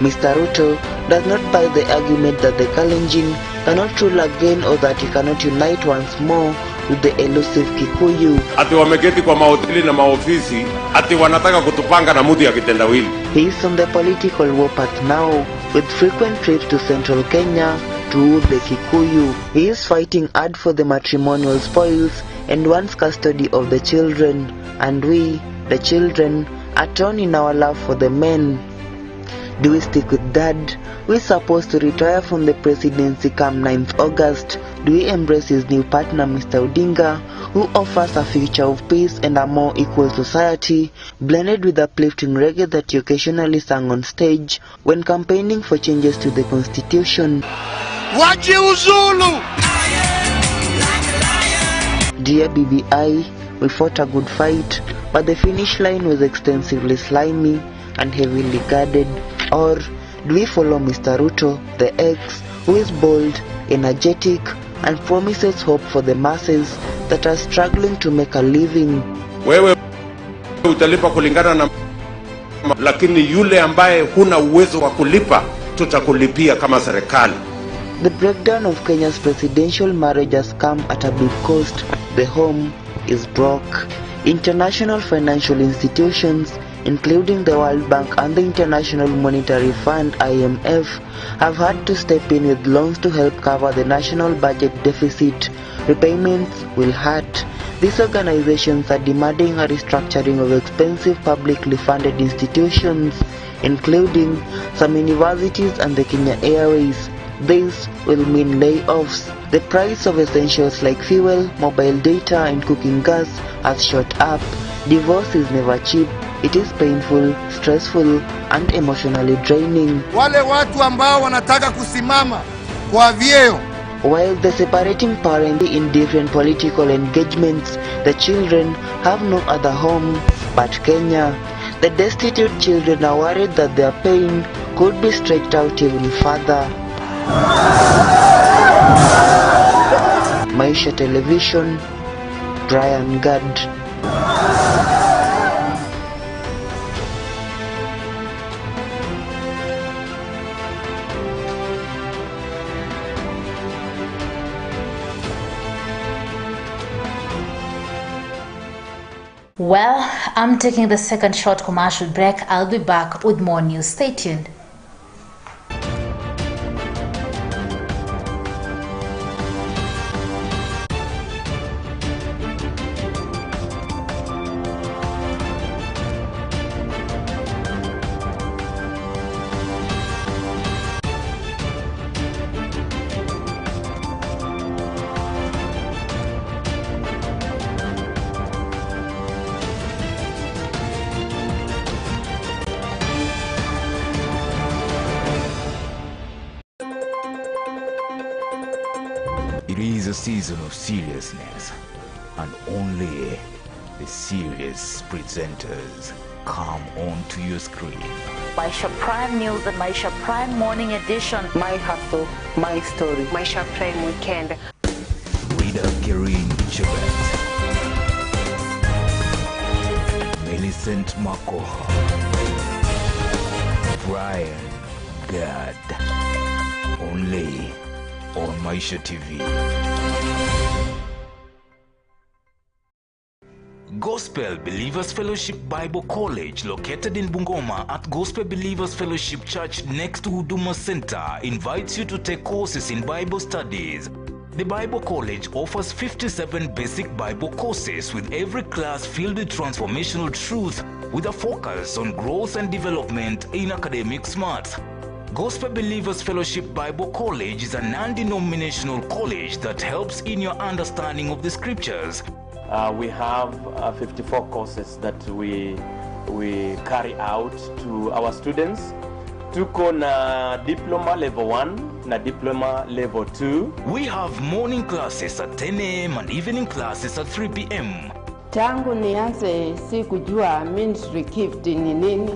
Mr. Ruto does not buy the argument that the Kalenjin cannot rule again or that he cannot unite once more with the elusive Kikuyu. Ati wameketi kwa mahoteli na maofisi, ati wanataka kutupanga na mtu ya kitendawili. He is on the political warpath now, with frequent trips to central Kenya to woo the Kikuyu. He is fighting hard for the matrimonial spoils and wants custody of the children. And we, the children, are torn in our love for the men. Do we stick with dad, who is supposed to retire from the presidency come 9th August? Do we embrace his new partner, Mr. Odinga, who offers a future of peace and a more equal society, blended with uplifting reggae that he occasionally sang on stage when campaigning for changes to the constitution? Wachi uzulu! Dear BBI, we fought a good fight, but the finish line was extensively slimy and heavily guarded. Or do we follow Mr. Ruto, the ex, who is bold, energetic, and promises hope for the masses that are struggling to make a living? Wewe utalipa kulingana na, lakini yule ambaye huna uwezo wa kulipa tutakulipia kama serikali. The breakdown of Kenya's presidential marriage has come at a big cost. The home is broke. International financial institutions, including the World Bank and the International Monetary Fund (IMF), have had to step in with loans to help cover the national budget deficit. Repayments will hurt. These organizations are demanding a restructuring of expensive publicly funded institutions, including some universities and the Kenya Airways. This will mean layoffs. The price of essentials like fuel, mobile data and cooking gas has shot up. Divorce is never cheap. It is painful, stressful and emotionally draining. Wale watu ambao wanataka kusimama kwa vyeo. While the separating parents in different political engagements, the children have no other home but Kenya. The destitute children are worried that their pain could be stretched out even further. Maisha Television, Brian Gad. Well, I'm taking the second short commercial break. I'll be back with more news. Stay tuned. It is a season of seriousness, and only the serious presenters come onto your screen. Maisha Prime News and Maisha Prime Morning Edition. My hustle, my story. Maisha Prime Weekend. Rita Kirin Chibet, Millicent Makoha, Brian Gad. Only on Maisha TV. Gospel Believers Fellowship Bible College, located in Bungoma at Gospel Believers Fellowship Church next to Huduma Center, invites you to take courses in Bible studies. The Bible College offers 57 basic Bible courses, with every class filled with transformational truth, with a focus on growth and development in academic smarts. Gospel Believers Fellowship Bible College is a non-denominational college that helps in your understanding of the scriptures. We have 54 courses that we carry out to our students. Tuko na diploma level 1 na diploma level 2. We have morning classes at 10 a.m. and evening classes at 3 p.m. Tangu nianze sikujua ministry gift ni nini.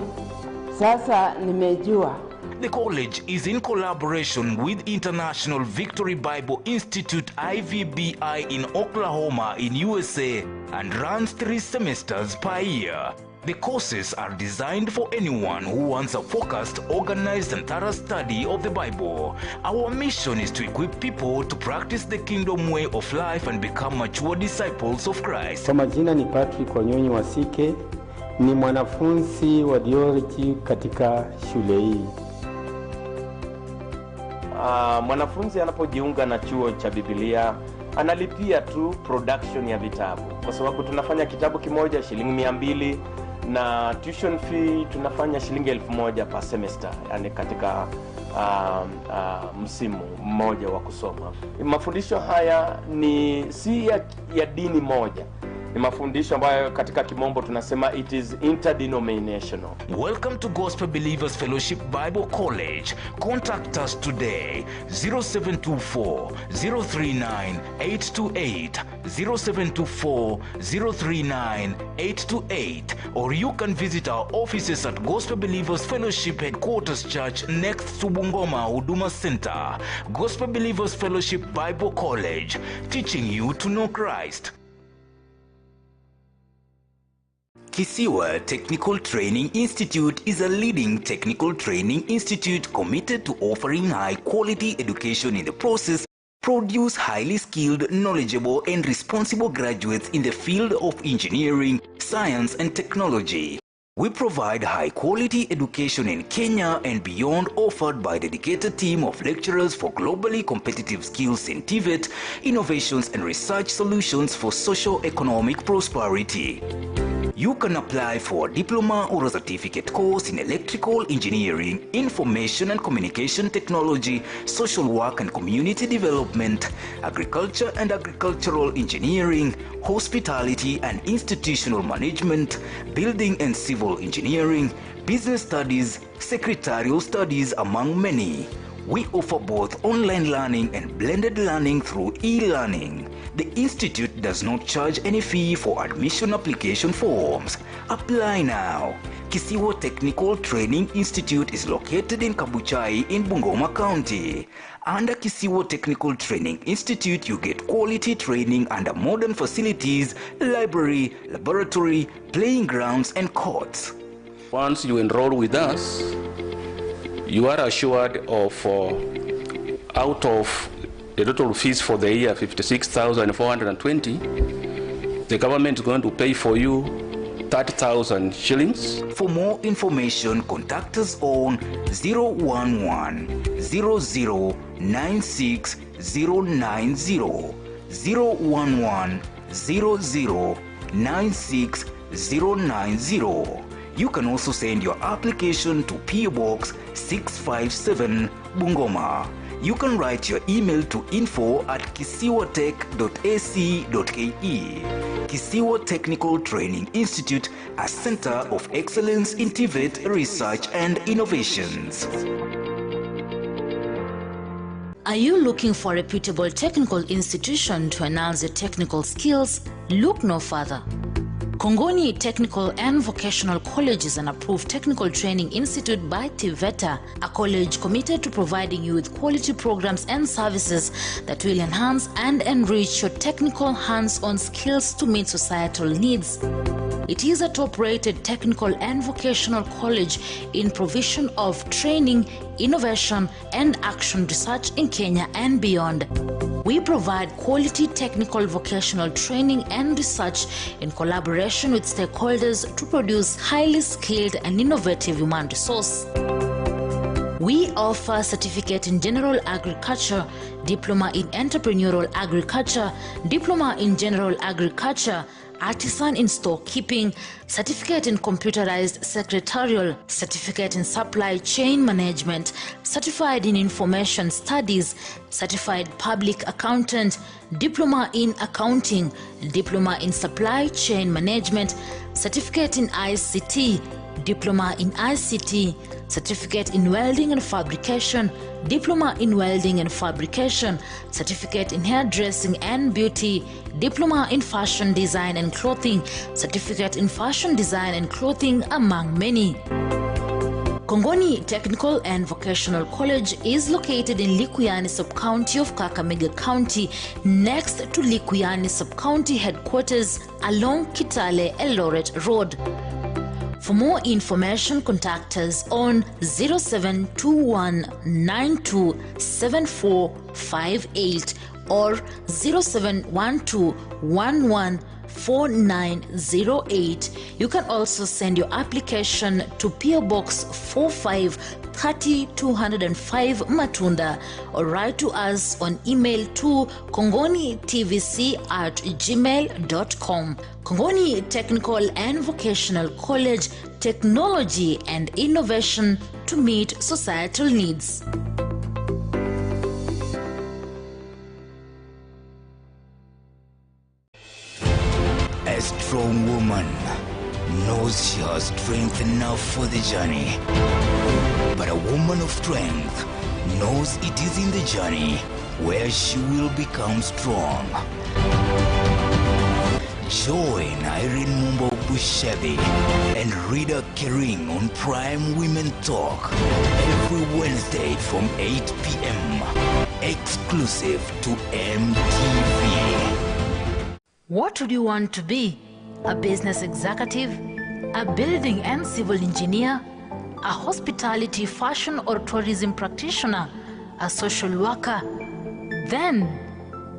Sasa nimejua. The college is in collaboration with International Victory Bible Institute IVBI in Oklahoma in USA and runs 3 semesters per year. The courses are designed for anyone who wants a focused, organized and thorough study of the Bible. Our mission is to equip people to practice the kingdom way of life and become mature disciples of Christ. Kwa majina ni Patrick Wanyonyi Wasike, ni mwanafunzi wa theology katika shule hii. Mwanafunzi anapojiunga na chuo cha Biblia analipia tu production ya vitabu, kwa sababu tunafanya kitabu kimoja shilingi 200 na tuition fee tunafanya shilingi 1000 per semester, yani katika msimu mmoja wa kusoma. Mafundisho haya ni si ya dini moja. Ni mafundisho ambayo katika kimombo tunasema it is interdenominational. Welcome to Gospel Believers Fellowship Bible College. Contact us today 0724 039 828 0724 039 828, or you can visit our offices at Gospel Believers Fellowship Headquarters Church next to Bungoma Huduma Center. Gospel Believers Fellowship Bible College, teaching you to know Christ. Kisiwa Technical Training Institute is a leading technical training institute committed to offering high-quality education in the process, produce highly skilled, knowledgeable and responsible graduates in the field of engineering, science and technology. We provide high-quality education in Kenya and beyond, offered by a dedicated team of lecturers for globally competitive skills in TVET, innovations and research solutions for socio-economic prosperity. You can apply for a diploma or a certificate course in electrical engineering, information and communication technology, social work and community development, agriculture and agricultural engineering, hospitality and institutional management, building and civil engineering, business studies, secretarial studies, among many. We offer both online learning and blended learning through e-learning. The institute does not charge any fee for admission application forms. Apply now. Kisiwa Technical Training Institute is located in Kabuchai in Bungoma County. Under Kisiwa Technical Training Institute, you get quality training under modern facilities, library, laboratory, playing grounds and courts. Once you enroll with us, you are assured of out of the total fees for the year 56,420, the government is going to pay for you 30,000 shillings. For more information, contact us on 011 0096 090 011 0096 090. You can also send your application to PO Box 657 Bungoma. You can write your email to info@kisiwatech.ac.ke. Kisiwa Technical Training Institute, a center of excellence in TVET research and innovations. Are you looking for a reputable technical institution to enhance your technical skills? Look no further. Kongoni Technical and Vocational College is an approved technical training institute by TVETA, a college committed to providing you with quality programs and services that will enhance and enrich your technical hands-on skills to meet societal needs. It is a top-rated technical and vocational college in provision of training, innovation, and action research in Kenya and beyond. We provide quality technical vocational training and research in collaboration with stakeholders to produce highly skilled and innovative human resource. We offer certificate in general agriculture, diploma in entrepreneurial agriculture, diploma in general agriculture, artisan in storekeeping, certificate in computerized secretarial, certificate in supply chain management, certified in information studies, certified public accountant, diploma in accounting, diploma in supply chain management, certificate in ICT, diploma in ICT, certificate in welding and fabrication, diploma in welding and fabrication, certificate in hairdressing and beauty, diploma in fashion design and clothing, certificate in fashion design and clothing, among many. Kongoni Technical and Vocational College is located in Likuyani Sub-County of Kakamega County, next to Likuyani Sub-County headquarters along Kitale Eldoret Road. For more information, contact us on 0721927458 or 0712114908. You can also send your application to PO Box 4530-205 Matunda or write to us on email to kongonitvc@gmail.com. Kongoni Technical and Vocational College, technology and innovation to meet societal needs. A strong woman knows she has strength enough for the journey. But a woman of strength knows it is in the journey where she will become strong. Join Irene Mumbo Bushebi and Rita Kering on Prime Women Talk every Wednesday from 8 p.m. exclusive to MTV. What would you want to be? A business executive? A building and civil engineer? A hospitality, fashion or tourism practitioner? A social worker? Then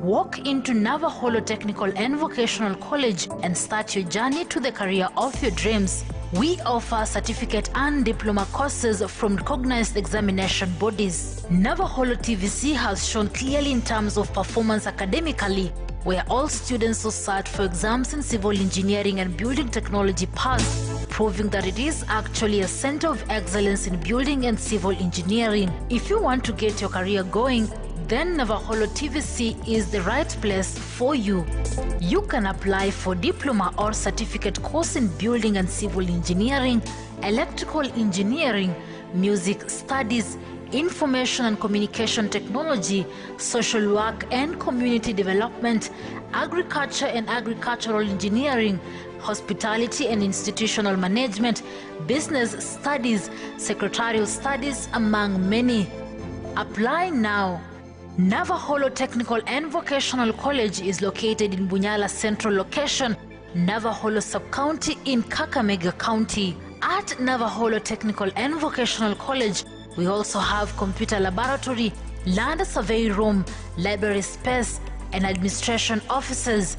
walk into Navaholo Technical and Vocational College and start your journey to the career of your dreams. We offer certificate and diploma courses from recognized examination bodies. Navaholo TVC has shown clearly in terms of performance academically, where all students who sat for exams in civil engineering and building technology pass, proving that it is actually a center of excellence in building and civil engineering. If you want to get your career going, then Navaholo TVC is the right place for you. You can apply for diploma or certificate course in building and civil engineering, electrical engineering, music studies, information and communication technology, social work and community development, agriculture and agricultural engineering, hospitality and institutional management, business studies, secretarial studies, among many. Apply now. Navaholo Technical and Vocational College is located in Bunyala Central Location, Navaholo Sub-County in Kakamega County. At Navaholo Technical and Vocational College, we also have computer laboratory, land survey room, library space, and administration offices.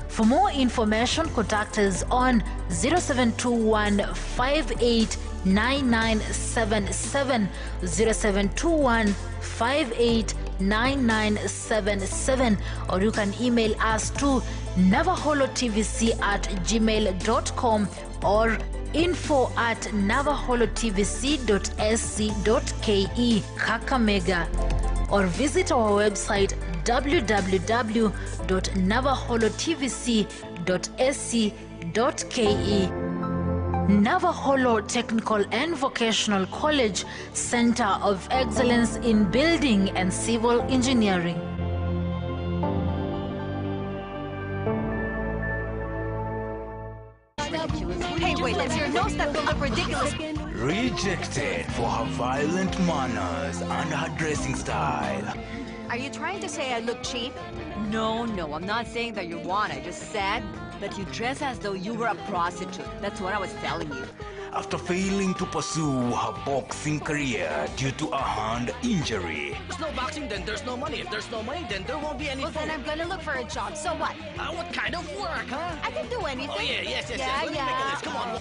For more information, contact us on 0721-589977, 0721-589977, or you can email us to navaholotvc@gmail.com or info@navaholotvc.sc.ke Kakamega, or visit our website www.navaholotvc.sc.ke. Navaholo Technical and Vocational College, Center of Excellence in Building and Civil Engineering. Hey, wait, that's your nose that will look ridiculous. Rejected for her violent manners and her dressing style. Are you trying to say I look cheap? No, I'm not saying that you want. I just said that you dress as though you were a prostitute. That's what I was telling you. After failing to pursue her boxing career due to a hand injury. There's no boxing, then there's no money. If there's no money, then there won't be any food. Well, then I'm gonna look for a job. So what? What kind of work, huh? I can do anything. Oh, yeah, yes. Let me make a list. Come on.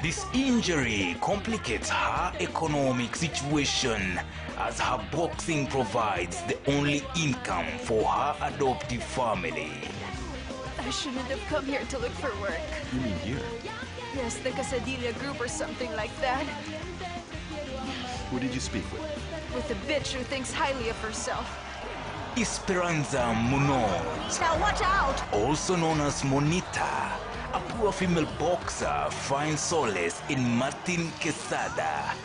This injury complicates her economic situation as her boxing provides the only income for her adoptive family. I shouldn't have come here to look for work. You mean here? Yes, the Casadilla group or something like that. Who did you speak with? With a bitch who thinks highly of herself. Esperanza Munoz, Now watch out! also known as Monita, a poor female boxer, finds solace in Martin Quesada,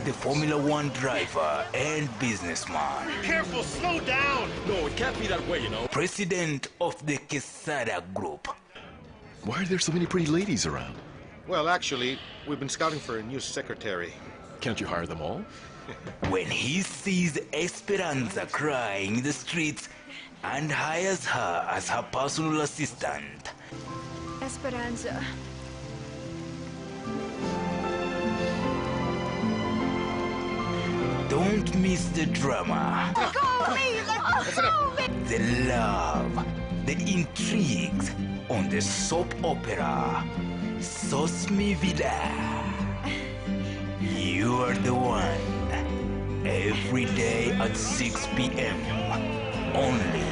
the Formula One driver and businessman. Be careful, slow down! No, it can't be that way, you know. President of the Quesada Group. Why are there so many pretty ladies around? Well, actually, we've been scouting for a new secretary. Can't you hire them all? When he sees Esperanza crying in the streets and hires her as her personal assistant. Esperanza. Don't miss the drama, the love, the intrigues on the soap opera Sos Mi Vida. You are the one. Every day at 6 p.m. only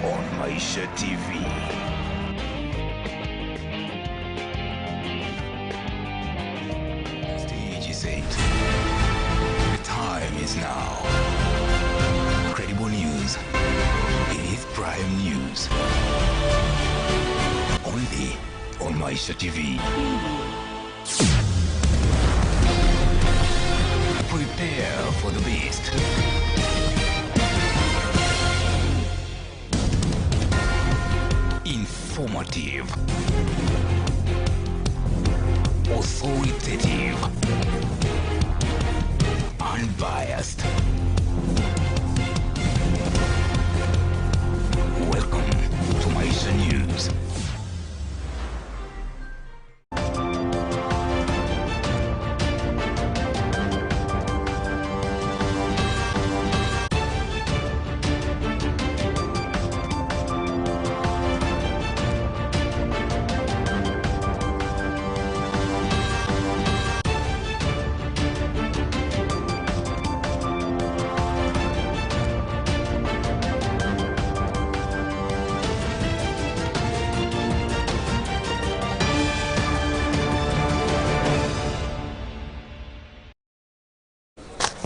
on Maisha TV. Stage is 8. The time is now. Credible news. It is prime news. Only on Maisha TV. Prepare for the beast. Informative. Authoritative. Unbiased. Welcome to Maisha News.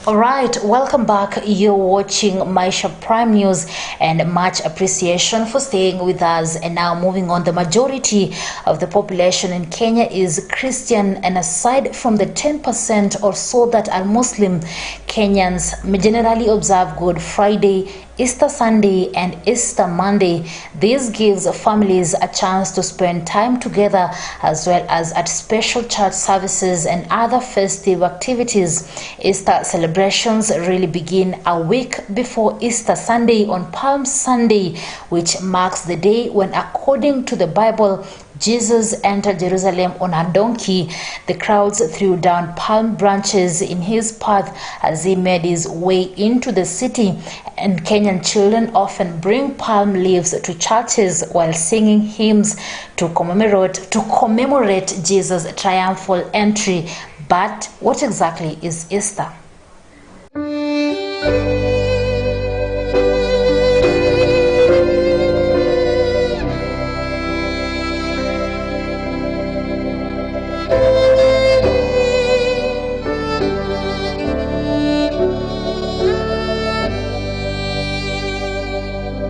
Alright, welcome back. You're watching Maisha Prime News, and much appreciation for staying with us. And now moving on, the majority of the population in Kenya is Christian, and aside from the 10% or so that are Muslim, Kenyans generally observe Good Friday, Easter Sunday and Easter Monday. This gives families a chance to spend time together, as well as at special church services and other festive activities. Easter celebrations really begin a week before Easter Sunday on Palm Sunday, which marks the day when, according to the Bible, Jesus entered Jerusalem on a donkey. The crowds threw down palm branches in his path as he made his way into the city, and Kenyan children often bring palm leaves to churches while singing hymns to commemorate Jesus' triumphal entry. But what exactly is Easter?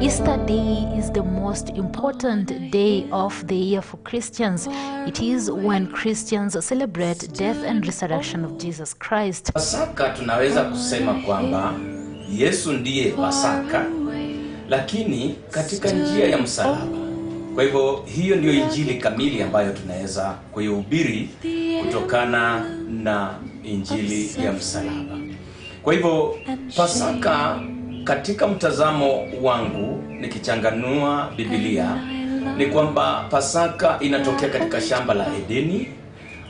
Easter Day is the most important day of the year for Christians. It is when Christians celebrate death and resurrection of Jesus Christ. Pasaka tunaweza kusema kwamba Yesu ndiye Pasaka, lakini katika njia ya msalaba. Kwa hivyo hiyo ndio injili kamili ambayo tunaweza kuihubiri kutokana na injili ya msalaba. Kwa hivyo Pasaka katika mtazamo wangu nikichanganua Biblia ni kwamba Pasaka inatokea katika shamba la Edeni,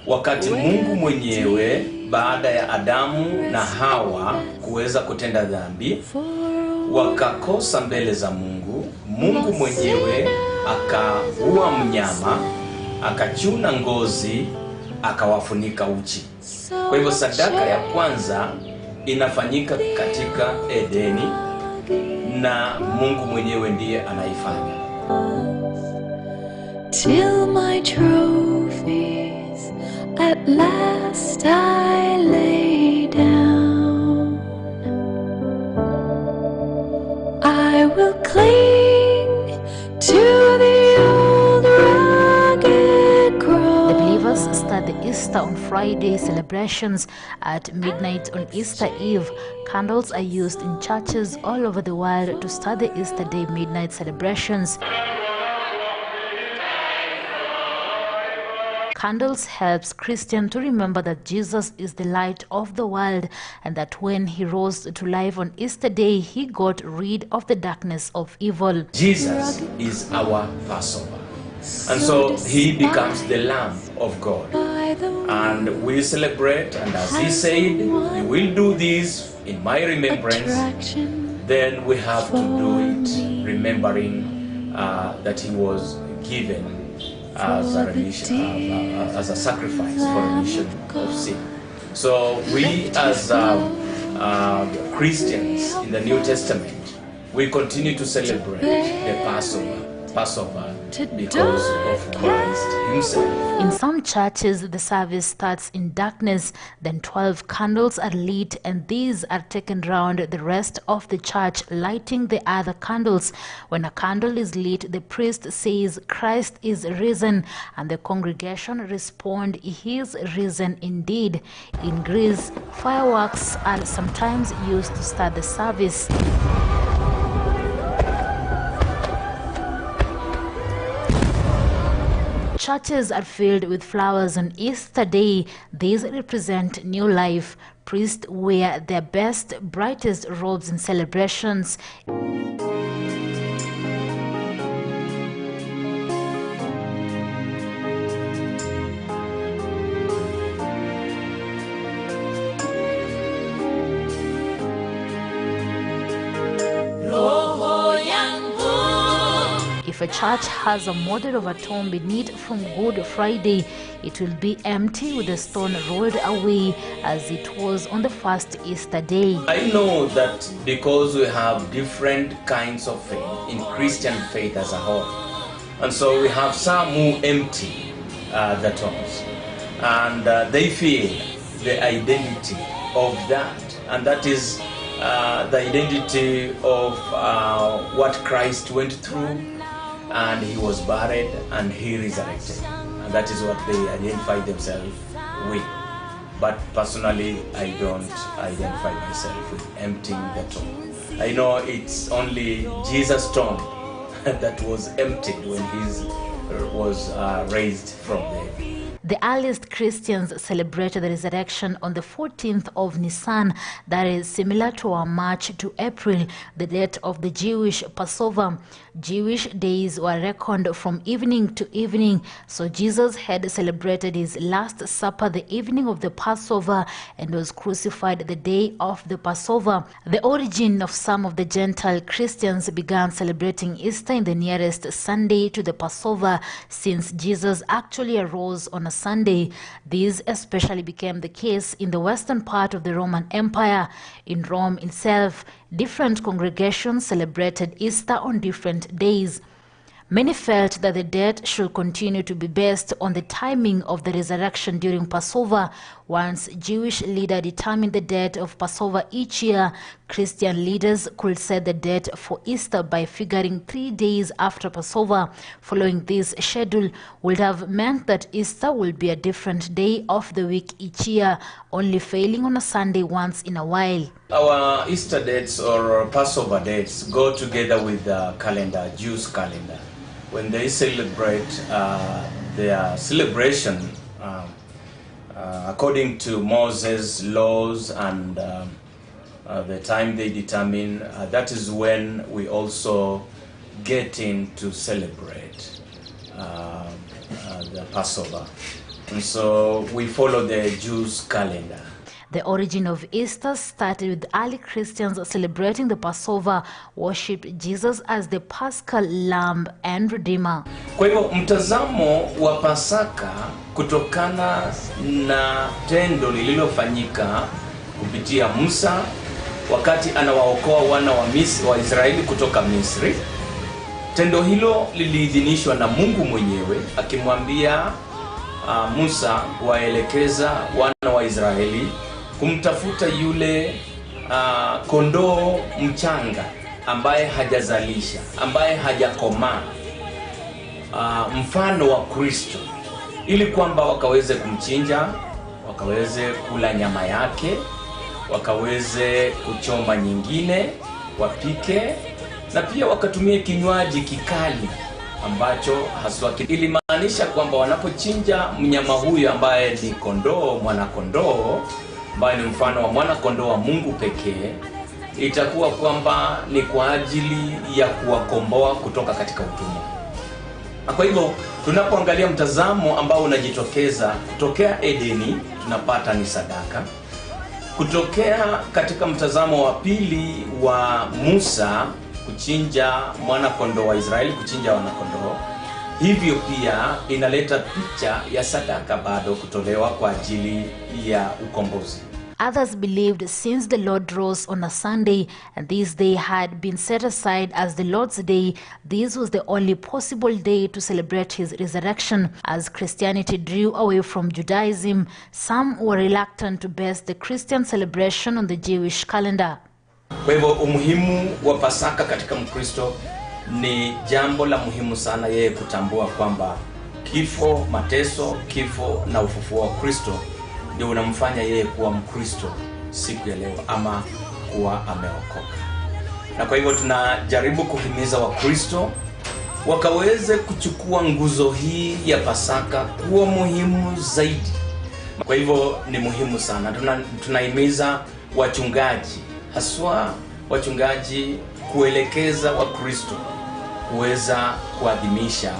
wakati Mungu mwenyewe baada ya Adamu na Hawa kuweza kutenda dhambi, wakakosa mbele za Mungu. Mungu mwenyewe akaua mnyama, akachuna ngozi, akawafunika uchi. Kwa hivyo sadaka ya kwanza inafanyika katika Edeni na Mungu mwenyewe ndiye anaifanya. Till my trophies at last I lay down, I will cling to the old rugged cross. The believers start the Easter on Friday celebrations at midnight on Easter Eve. Candles are used in churches all over the world to start the Easter Day midnight celebrations. candles helps Christians to remember that Jesus is the light of the world and that when he rose to life on Easter Day, he got rid of the darkness of evil. Jesus is our Passover. And so he becomes the Lamb of God. And we celebrate, and as he said, you will do this in my remembrance. Then we have to do it remembering that he was given as a remission, as a sacrifice for remission of sin. So we as Christians in the New Testament, we continue to celebrate the Passover because of Christ himself. In some churches, the service starts in darkness, then 12 candles are lit, and these are taken round the rest of the church, lighting the other candles. When a candle is lit, the priest says, "Christ is risen," and the congregation respond, "He is risen indeed." In Greece, fireworks are sometimes used to start the service. Churches are filled with flowers on Easter Day. These represent new life. Priests wear their best, brightest robes in celebrations. If a church has a model of a tomb beneath from Good Friday, it will be empty with the stone rolled away as it was on the first Easter Day. I know that because we have different kinds of faith in Christian faith as a whole, and so we have some who empty the tombs, and they feel the identity of that, and that is the identity of what Christ went through, and he was buried and he resurrected, and that is what they identify themselves with. But personally, I don't identify myself with emptying the tomb. I know it's only Jesus' tomb that was emptied when he was raised from the dead. The earliest Christians celebrated the resurrection on the 14th of Nisan, that is similar to our March to April, the date of the Jewish Passover. Jewish days were reckoned from evening to evening, so Jesus had celebrated his Last Supper the evening of the Passover and was crucified the day of the Passover. The origin of some of the Gentile Christians began celebrating Easter in the nearest Sunday to the Passover, since Jesus actually arose on a Sunday. This especially became the case in the western part of the Roman Empire. In Rome itself, different congregations celebrated Easter on different days. Many felt that the date should continue to be based on the timing of the resurrection during Passover. Once Jewish leaders determined the date of Passover each year, Christian leaders could set the date for Easter by figuring 3 days after Passover. Following this schedule would have meant that Easter will be a different day of the week each year, only failing on a Sunday once in a while. Our Easter dates or Passover dates go together with the calendar, Jews' calendar. When they celebrate their celebration according to Moses' laws and the time they determine, that is when we also get in to celebrate the Passover. And so we follow the Jews' calendar. The origin of Easter started with early Christians celebrating the Passover, worshipped Jesus as the Paschal Lamb and Redeemer. Kwa hivyo mtazamo wa Pasaka kutokana na tendo lililofanyika kupitia Musa wakati anawaokoa wana wa Israeli kutoka Misri. Tendo hilo liliidhinishwa na Mungu mwenyewe akimwambia Musa waelekeza wana wa Israeli kumtafuta yule kondoo mchanga ambaye hajazalisha, ambaye hajakomaa, mfano wa Kristo, ili kwamba wakaweze kumchinja, wakaweze kula nyama yake, wakaweze kuchoma nyingine, wapike, na pia wakatumie kinywaji kikali ambacho haswa ilimaanisha kwamba wanapochinja mnyama huyu ambaye ni kondoo, mwana kondoo, ambaye ni mfano wa mwana kondoo wa Mungu pekee, itakuwa kwamba ni kwa ajili ya kuwakomboa kutoka katika utumwa. Na kwa hivyo tunapoangalia mtazamo ambao unajitokeza kutokea Edeni, tunapata ni sadaka. Kutokea katika mtazamo wa pili wa Musa kuchinja mwana kondoo wa Israeli, kuchinja wana kondoo, hivyo pia inaleta picha ya sadaka bado kutolewa kwa ajili ya ukombozi. Others believed since the Lord rose on a Sunday and this day had been set aside as the Lord's Day, this was the only possible day to celebrate his resurrection. As Christianity drew away from Judaism, some were reluctant to base the Christian celebration on the Jewish calendar. Kwa hivyo umuhimu wa Pasaka katika Mkristo ni jambo la muhimu sana yeye kutambua kwamba kifo, mateso, kifo na ufufuo wa Kristo ndio unamfanya yeye kuwa Mkristo siku ya leo ama kuwa ameokoka. Na kwa hivyo tunajaribu kuhimiza Wakristo wakaweze kuchukua nguzo hii ya Pasaka kuwa muhimu zaidi. Kwa hivyo ni muhimu sana. Tunahimiza wachungaji, haswa wachungaji, kuelekeza Wakristo kuweza kuadhimisha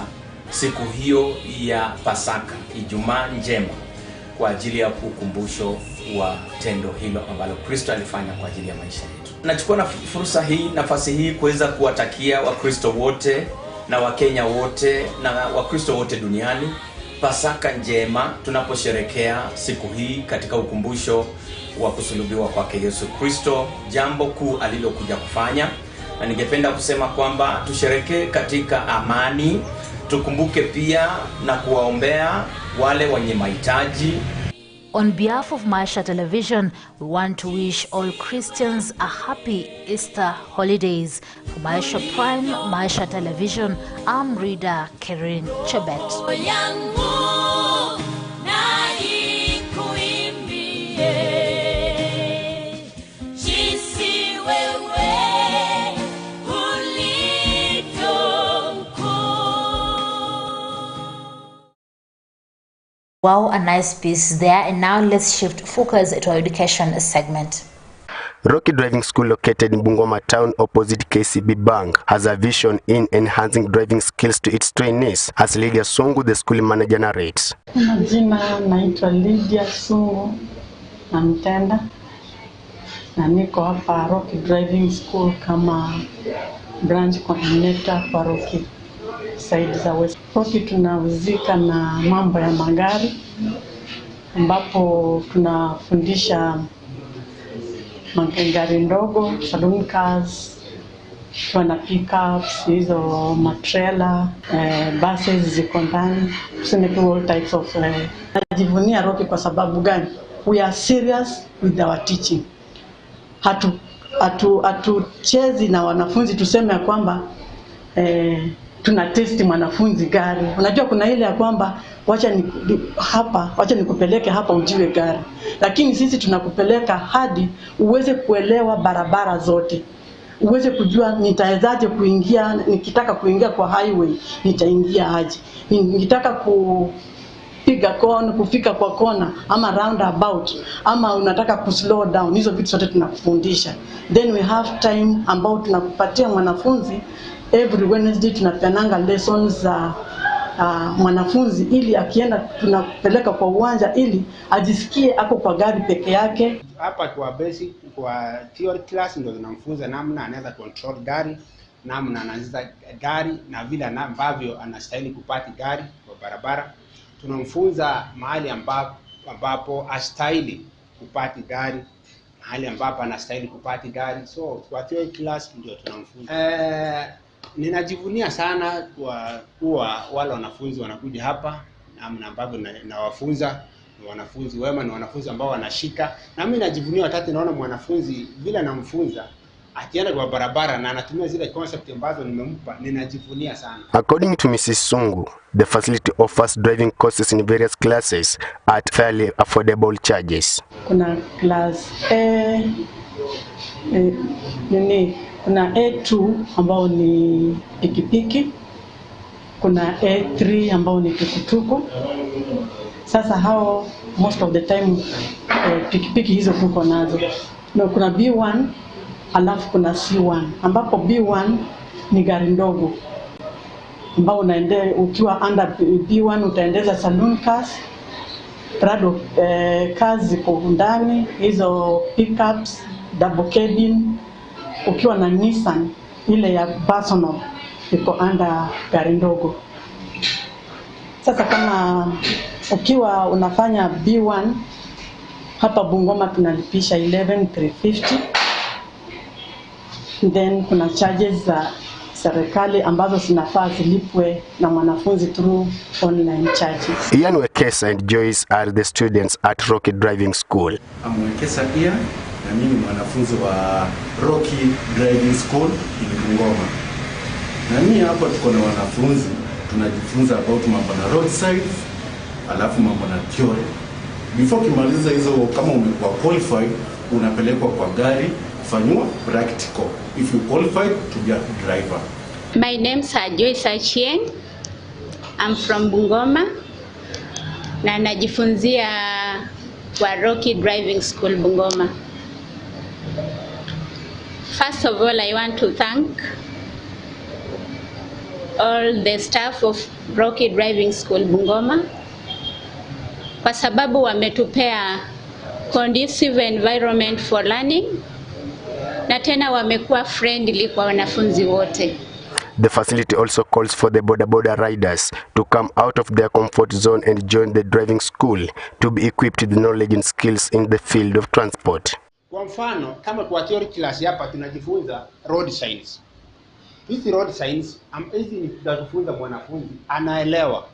siku hiyo ya Pasaka, Ijumaa njema, kwa ajili ya ukumbusho wa tendo hilo ambalo Kristo alifanya kwa ajili ya maisha yetu. Nachukua nafasi hii kuweza kuwatakia Wakristo wote na Wakenya wote na Wakristo wote duniani Pasaka njema, tunaposherekea siku hii katika ukumbusho wa kusulubiwa kwake Yesu Kristo, jambo kuu alilokuja kufanya. Na ningependa kusema kwamba tusherekee katika amani, tukumbuke pia na kuwaombea wale wenye mahitaji. On behalf of Maisha Television, we want to wish all Christians a happy Easter holidays. For Maisha Prime, Maisha Television, I'm Rida Kerin Chebet. Wow, a nice piece there. And now let's shift focus to our education segment. Rocky Driving School, located in Bungoma town opposite KCB Bank, has a vision in enhancing driving skills to its trainees, as Lydia Sungu, the school manager, narrates. Jina naitwa Lydia Sungu na mtenda, na niko hapa Rocky Driving School kama branch coordinator kwa Rocky side za West. Rocky tunahusika na mambo ya magari, ambapo tunafundisha magari ndogo, saloon cars, tuna pickups, hizo matrailer, buses ziko ndani, tuseme all types of. Najivunia Rocky kwa sababu gani? We are serious with our teaching. Hatuchezi na wanafunzi tuseme kwamba tuna testi mwanafunzi gari. Unajua kuna ile ya kwamba wacha nikupeleke hapa ujiwe gari. Lakini sisi tunakupeleka hadi uweze kuelewa barabara zote. Uweze kujua nitawezaje kuingia, nikitaka kuingia kwa highway nitaingia aje. Nikitaka kupiga kona, kufika kwa kona ama roundabout, ama unataka kuslow down, hizo vitu zote tunakufundisha. Then we have time ambao tunakupatia mwanafunzi. Every Wednesday tunapeananga lessons za mwanafunzi, ili akienda tunapeleka kwa uwanja ili ajisikie ako kwa gari peke yake. Hapa kwa basic, kwa theory class ndio tunamfunza namna anaweza control gari, namna anaanza gari na vile ambavyo anastahili kupati gari kwa barabara. Tunamfunza mahali ambapo astahili kupati gari, mahali ambapo anastahili kupati gari. So kwa theory class ndio tunamfunza. Ninajivunia sana kwa kuwa wale wanafunzi wanakuja hapa, namna ambavyo nawafunza ni wanafunzi wema, ni wanafunzi ambao wanashika. Na mimi najivunia wakati naona mwanafunzi vile anamfunza akienda kwa barabara na anatumia zile concept ambazo nimempa, ninajivunia sana. According to Mrs. Sungu, the facility offers driving courses in various classes at fairly affordable charges. Kuna class kuna A2 ambao ni pikipiki, kuna A3 ambao ni tukutuku. Sasa hao most of the time pikipiki hizo tuko nazo. Na kuna B1 alafu kuna C1, ambapo B1 ni gari ndogo ambao ukiwa under B1 utaendeza saloon cars, Prado cars ziko ndani, hizo pickups, double cabin. Ukiwa na Nissan ile ya personal iko under gari ndogo. Sasa kama ukiwa unafanya B1 hapa Bungoma tunalipisha 11,350. Then kuna charges za serikali ambazo zinafaa zilipwe na mwanafunzi through online charges. Ian Wekesa and Joyce are the students at Rocky Driving School. I'm Wekesa pia na mimi ni mwanafunzi wa Rocky Driving School in Bungoma. Na mimi hapa tuko na wanafunzi tunajifunza about mambo na road signs alafu mambo na theory. Before kimaliza hizo, kama umekuwa qualified unapelekwa kwa gari kufanywa practical if you qualified to be a driver. My name's Joyce Achieng. I'm from Bungoma na najifunzia kwa Rocky Driving School Bungoma. First of all, I want to thank all the staff of Rocky Driving School Bungoma kwa sababu wametupea conducive environment for learning na tena wamekuwa friendly kwa wanafunzi wote. The facility also calls for the boda riders to come out of their comfort zone and join the driving school to be equipped with knowledge and skills in the field of transport. Kwa mfano, kama kwa theory class hapa tunajifunza road signs. Hizi road signs hizi ni tunajifunza mwanafunzi anaelewa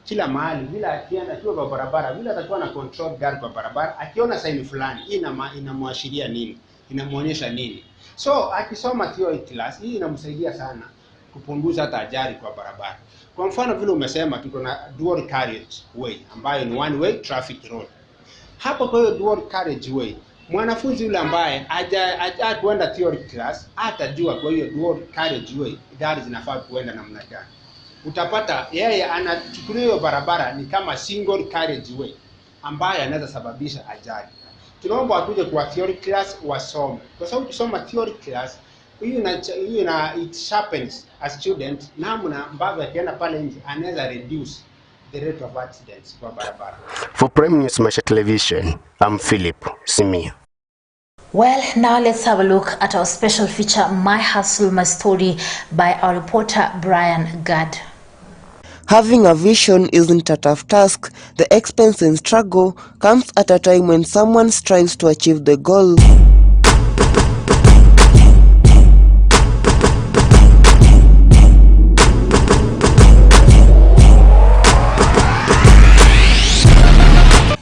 kila mahali bila akienda kwa barabara, bila atakuwa na control gari kwa barabara, akiona sign fulani hii inamwashiria nini, inamuonyesha nini. So akisoma theory class hii inamsaidia sana kupunguza hata ajali kwa barabara. Kwa mfano vile umesema tuko na dual carriage way ambayo ni one way traffic road. Hapo kwa hiyo dual carriage way mwanafunzi yule ambaye haja kuenda theory class atajua kwa hiyo dual carriage way gari zinafaa kuenda namna gani. Utapata yeye anachukulia hiyo barabara ni kama single carriage way ambayo anaweza sababisha ajali. Tunaomba wakuje kwa theory class wasome. Kwa sababu kusoma theory class it sharpens a student namna ambavyo akienda pale nje anaweza reduce the rate of accidents kwa barabara. For Prime News Maisha Television, I'm Philip Simia. Well, now let's have a look at our special feature, My Hustle, My Story, by our reporter Brian Gad. Having a vision isn't a tough task. The expense and struggle comes at a time when someone strives to achieve the goal.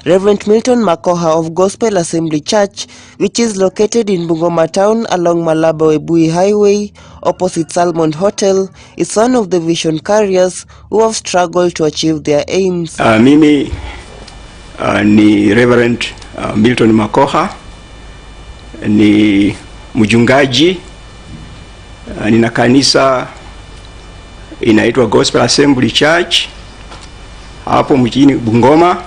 Reverend Milton Makoha of Gospel Assembly Church, which is located in Bungoma town along Malaba-Webuye Highway, opposite Salmon Hotel, is one of the vision carriers who have struggled to achieve their aims. Mimi ni Reverend Milton Makoha, ni mchungaji, nina kanisa inaitwa Gospel Assembly Church hapo mjini Bungoma.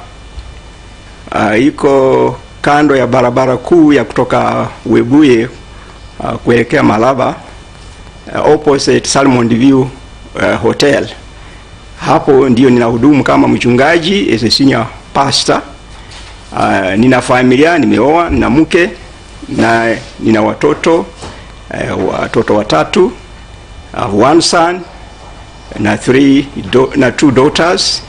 Iko kando ya barabara kuu ya kutoka Webuye kuelekea Malaba, opposite Salmon View Hotel. Hapo ndio ninahudumu kama mchungaji, as a senior pastor. Nina familia, nimeoa, nina mke na nina watoto watatu, one son na two daughters.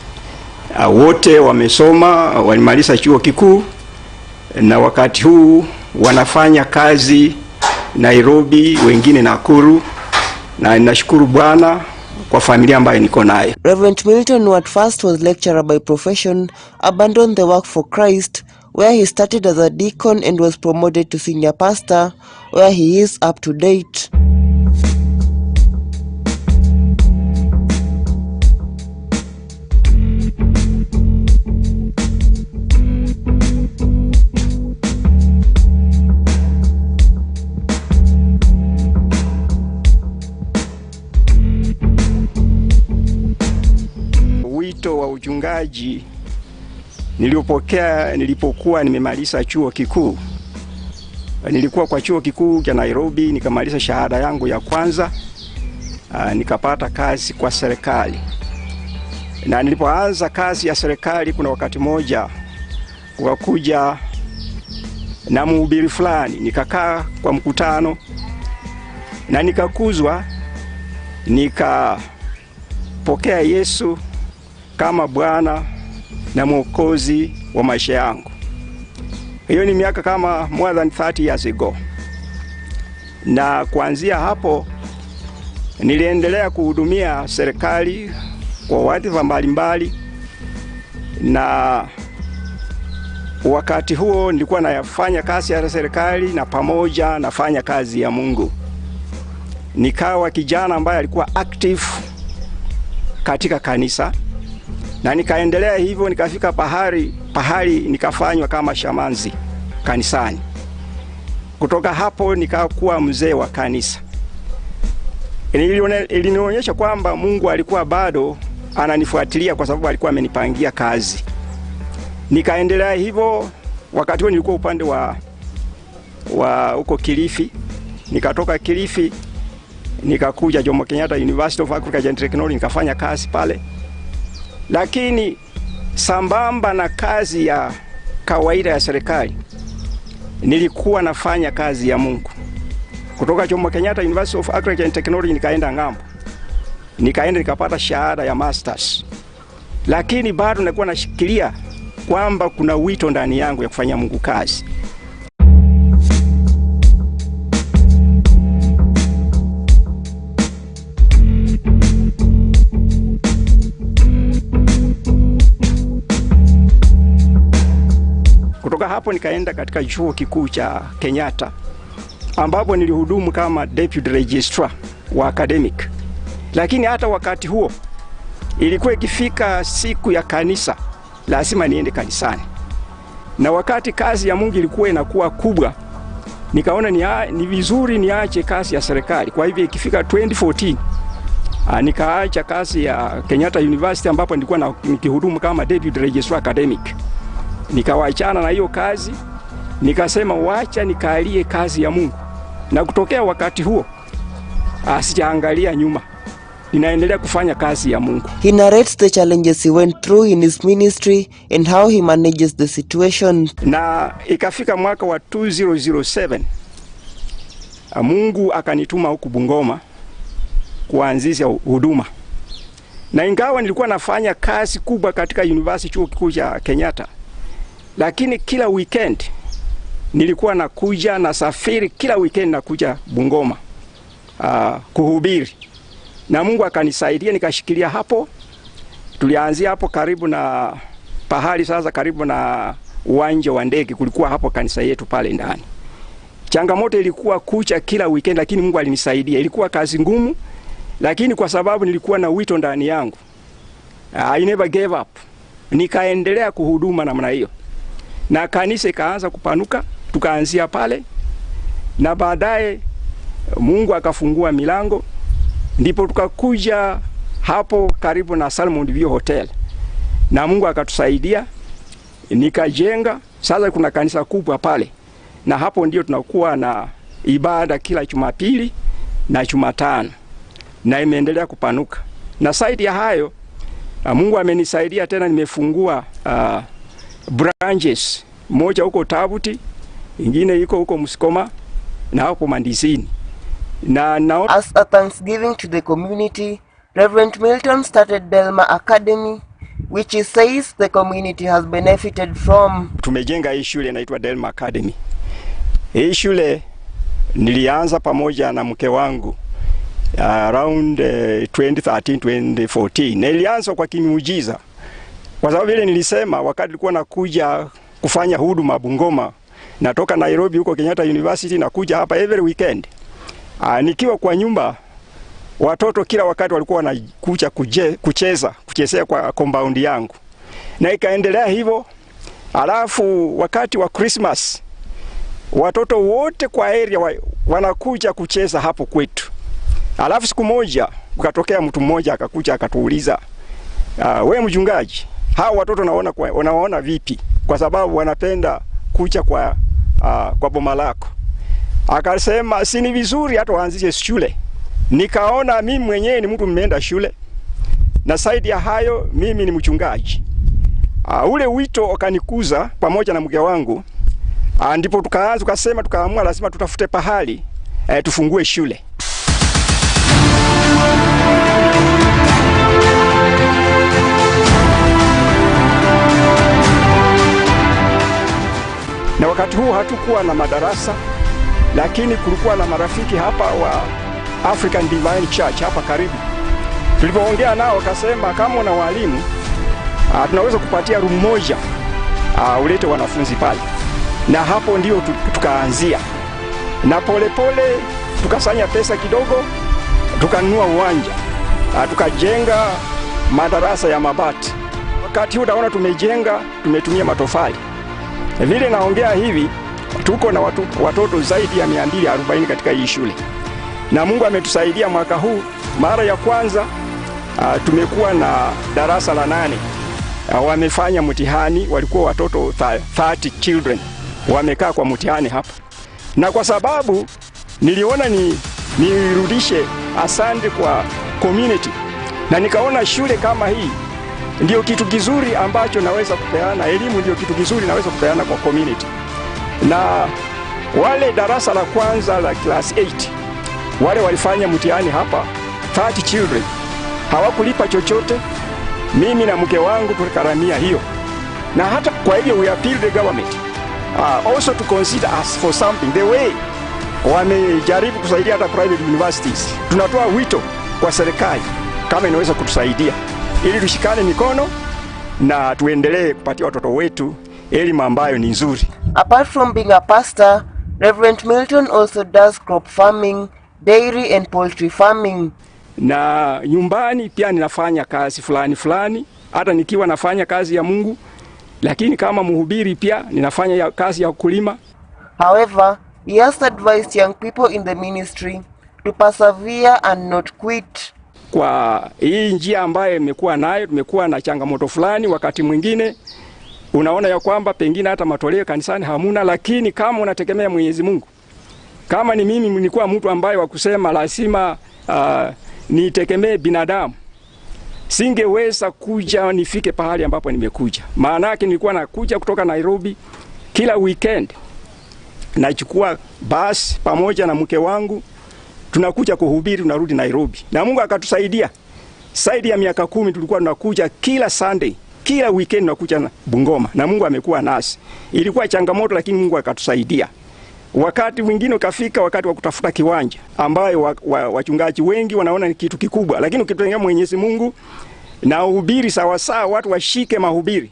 Wote wamesoma, walimaliza chuo kikuu na wakati huu wanafanya kazi Nairobi, wengine Nakuru, na ninashukuru Bwana kwa familia ambayo niko nayo. Reverend Milton, who at first was lecturer by profession, abandoned the work for Christ, where he started as a deacon and was promoted to senior pastor, where he is up to date. uchungaji nilipokuwa nimemaliza chuo kikuu. Nilikuwa kwa chuo kikuu cha Nairobi, nikamaliza shahada yangu ya kwanza, nikapata kazi kwa serikali. Na nilipoanza kazi ya serikali, kuna wakati moja kuja na mhubiri fulani, nikakaa kwa mkutano na nikakuzwa, nikapokea Yesu kama Bwana na Mwokozi wa maisha yangu. Hiyo ni miaka kama more than 30 years ago. Na kuanzia hapo niliendelea kuhudumia serikali kwa wadhifa mbalimbali, na wakati huo nilikuwa nafanya kazi ya serikali na pamoja nafanya kazi ya Mungu. Nikawa kijana ambaye alikuwa active katika kanisa, na nikaendelea hivyo, nikafika pahali nikafanywa kama shamanzi kanisani. Kutoka hapo nikakuwa mzee wa kanisa. Ilinionyesha kwamba Mungu alikuwa bado ananifuatilia kwa sababu alikuwa amenipangia kazi. Nikaendelea hivyo. Wakati huo nilikuwa upande wa huko Kilifi. Nikatoka Kilifi nikakuja Jomo Kenyatta University of Agriculture and Technology, nikafanya kazi pale. Lakini sambamba na kazi ya kawaida ya serikali, nilikuwa nafanya kazi ya Mungu. Kutoka Jomo Kenyatta University of Agriculture and Technology nikaenda ngambo. Nikapata shahada ya masters. Lakini bado nilikuwa nashikilia kwamba kuna wito ndani yangu ya kufanya Mungu kazi. Kutoka hapo nikaenda katika chuo kikuu cha Kenyatta, ambapo nilihudumu kama deputy registrar wa academic. Lakini hata wakati huo ilikuwa ikifika siku ya kanisa, lazima niende kanisani. Na wakati kazi ya Mungu ilikuwa inakuwa kubwa, nikaona ni vizuri niache kazi ya serikali. Kwa hivyo ikifika 2014, nikaacha kazi ya Kenyatta University ambapo nilikuwa nikihudumu kama deputy registrar academic. Nikawaachana na hiyo kazi, nikasema wacha nikalie kazi ya Mungu. Na kutokea wakati huo sijaangalia nyuma, ninaendelea kufanya kazi ya Mungu. He narrates the challenges he went through in his ministry and how he manages the situation. Na ikafika mwaka wa 2007, Mungu akanituma huku Bungoma kuanzisha huduma. Na ingawa nilikuwa nafanya kazi kubwa katika university chuo kikuu cha Kenyatta, lakini kila weekend nilikuwa nakuja na safiri, kila weekend nakuja Bungoma kuhubiri. Na Mungu akanisaidia, nikashikilia hapo. Tulianzia hapo karibu na pahali sasa karibu na uwanja wa ndege, kulikuwa hapo kanisa yetu pale ndani. Changamoto ilikuwa kucha kila weekend, lakini Mungu alinisaidia. Ilikuwa kazi ngumu, lakini kwa sababu nilikuwa na wito ndani yangu, I never gave up. Nikaendelea kuhuduma namna hiyo. Na kanisa ikaanza kupanuka, tukaanzia pale. Na baadaye Mungu akafungua milango, ndipo tukakuja hapo karibu na Salmon View Hotel. Na Mungu akatusaidia, nikajenga. Sasa kuna kanisa kubwa pale. Na hapo ndio tunakuwa na ibada kila Jumapili na Jumatano. Na imeendelea kupanuka. Na zaidi ya hayo, Mungu amenisaidia tena, nimefungua branches. Moja huko Tabuti, ingine iko huko Musikoma, na hapo Mandizini. As a thanksgiving to the community, Reverend Milton started BAMBA Academy, which he says the community has benefited from. Tumejenga hii shule inaitwa BAMBA Academy. Hii shule nilianza pamoja na mke wangu around 2013-2014. Nilianza kwa kimiujiza. Kwa sababu vile nilisema wakati nilikuwa nakuja kufanya huduma Bungoma, natoka Nairobi huko Kenyatta University na kuja hapa every weekend. Nikiwa kwa nyumba, watoto kila wakati walikuwa wanakuja kuchezea kwa compound yangu. Na ikaendelea hivyo. Alafu wakati wa Christmas, watoto wote kwa area wanakuja kucheza hapo kwetu. Alafu siku moja ukatokea mtu mmoja akakuja akatuuliza, wewe mchungaji, hao watoto unawaona vipi? Kwa sababu wanapenda kucha kwa boma lako. Akasema si ni vizuri hata waanzishe shule. Nikaona mimi mwenyewe ni mtu mmeenda shule, na zaidi ya hayo mimi ni mchungaji. Ule wito ukanikuza pamoja na mke wangu, ndipo tukaamua lazima tutafute pahali tufungue shule. Na wakati huu hatukuwa na madarasa, lakini kulikuwa na marafiki hapa wa African Divine Church hapa karibu. Tulipoongea nao wakasema kama una walimu tunaweza kupatia room moja ulete wanafunzi pale. Na hapo ndio tukaanzia. Na pole tukasanya pesa kidogo, tukanunua uwanja. Tukajenga madarasa ya mabati. Wakati huu naona tumetumia matofali. Vile naongea hivi, tuko na watoto zaidi ya 240 katika hii shule. Na Mungu ametusaidia mwaka huu, mara ya kwanza tumekuwa na darasa la 8. Wamefanya mtihani, walikuwa watoto 30 children wamekaa kwa mtihani hapa. Na kwa sababu niliona nirudishe asante kwa community, na nikaona shule kama hii ndio kitu kizuri ambacho naweza kupeana, elimu ndio kitu kizuri naweza kupeana kwa community. Na wale darasa la kwanza la class 8 wale walifanya mtihani hapa 30 children hawakulipa chochote. Mimi na mke wangu tulikaramia hiyo. Na hata kwa hiyo we appeal the government also to consider us for something the way wamejaribu kusaidia hata private universities. Tunatoa wito kwa serikali kama inaweza kutusaidia ili tushikane mikono na tuendelee kupatia watoto wetu elimu ambayo ni nzuri. Apart from being a pastor, Reverend Milton also does crop farming, dairy and poultry farming. Na nyumbani pia ninafanya kazi fulani, hata nikiwa nafanya kazi ya Mungu, lakini kama mhubiri pia ninafanya kazi ya kulima. However, he has advised young people in the ministry to persevere and not quit. Kwa hii njia ambayo tumekuwa na changamoto fulani, wakati mwingine unaona ya kwamba pengine hata matoleo kanisani hamuna, lakini kama unategemea Mwenyezi Mungu, kama ni mimi nilikuwa mtu ambaye wa kusema lazima nitegemee binadamu, singeweza kuja nifike pahali ambapo nimekuja. Maana yake nilikuwa nakuja kutoka Nairobi kila weekend, nachukua bus pamoja na mke wangu, tunakuja kuhubiri, tunarudi Nairobi. Na Mungu akatusaidia. Zaidi ya miaka 10 tulikuwa tunakuja kila Sunday, kila weekend tunakuja na Bungoma, na Mungu amekuwa nasi. Ilikuwa changamoto lakini Mungu akatusaidia. Wakati mwingine ukafika wakati wa kutafuta kiwanja ambayo wachungaji wengi wanaona ni kitu kikubwa, lakini ukitegemea Mwenyezi Mungu na uhubiri sawa sawa, watu washike mahubiri,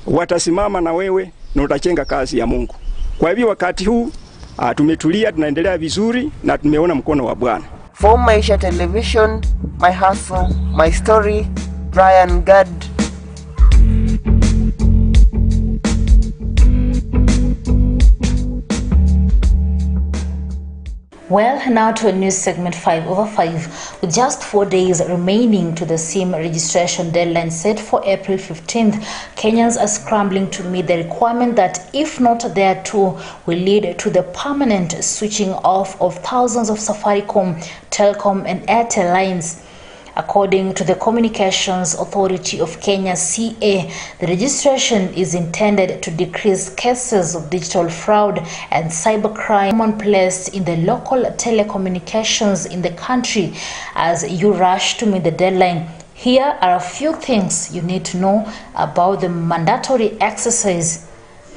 watasimama na wewe na utachenga kazi ya Mungu. Kwa hivyo wakati huu tumetulia, tunaendelea vizuri na tumeona mkono wa Bwana. For Maisha Television, my hustle, my story, Brian Gad. Well, now to a news segment 5/5. With just 4 days remaining to the SIM registration deadline set for April 15th, Kenyans are scrambling to meet the requirement that, if not there too, will lead to the permanent switching off of thousands of Safaricom, Telcom and Airtel lines. According to the Communications Authority of Kenya, CA, the registration is intended to decrease cases of digital fraud and cybercrime commonplace in the local telecommunications in the country as you rush to meet the deadline. Here are a few things you need to know about the mandatory exercise.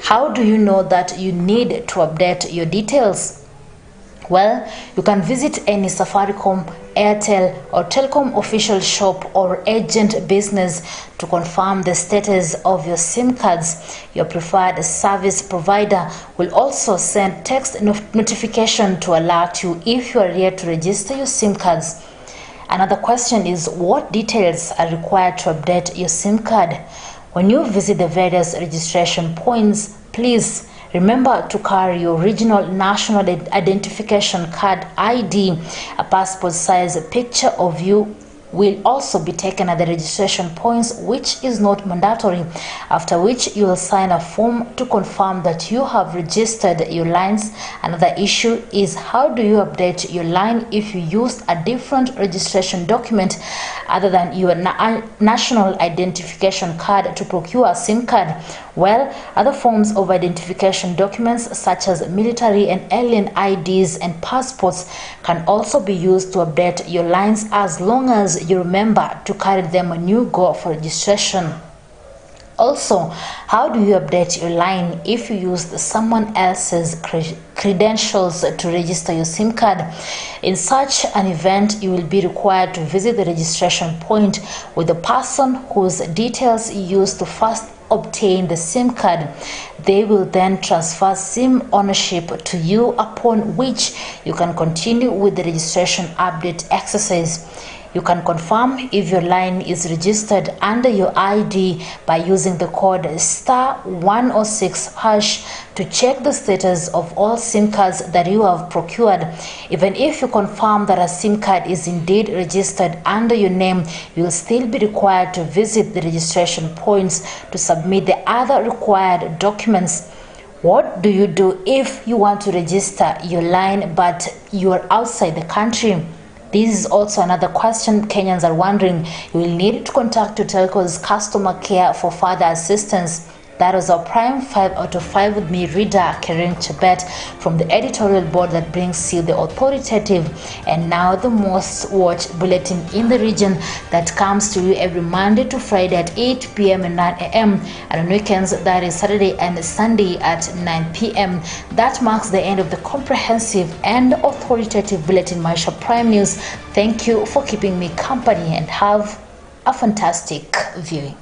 How do you know that you need to update your details? Well, you can visit any Safaricom, Airtel or Telcom official shop or agent business to confirm the status of your SIM cards. Your preferred service provider will also send text notification to alert you if you are yet to register your SIM cards. Another question is, what details are required to update your SIM card? When you visit the various registration points, please remember to carry your original national identification card ID, a passport size picture of you will also be taken at the registration points, which is not mandatory, after which you will sign a form to confirm that you have registered your lines. Another issue is how do you update your line if you used a different registration document other than your national identification card to procure a SIM card? Well, other forms of identification documents such as military and alien IDs and passports can also be used to update your lines as long as you remember to carry them when you go for registration. Also, how do you update your line if you used someone else's credentials to register your SIM card? In such an event, you will be required to visit the registration point with the person whose details you used to first obtain the SIM card. They will then transfer SIM ownership to you, upon which you can continue with the registration update exercise. You can confirm if your line is registered under your ID by using the code *106# to check the status of all SIM cards that you have procured. Even if you confirm that a SIM card is indeed registered under your name, you will still be required to visit the registration points to submit the other required documents. What do you do if you want to register your line but you are outside the country? This is also another question Kenyans are wondering. You will need to contact your telco's customer care for further assistance. That was our Prime 5 out of 5 with me, reader Karen Chebet, from the editorial board that brings you the authoritative and now the most watched bulletin in the region that comes to you every Monday to Friday at 8 p.m. and 9 a.m. and on weekends, that is Saturday and Sunday at 9 p.m. That marks the end of the comprehensive and authoritative bulletin, Maisha Prime News. Thank you for keeping me company and have a fantastic viewing.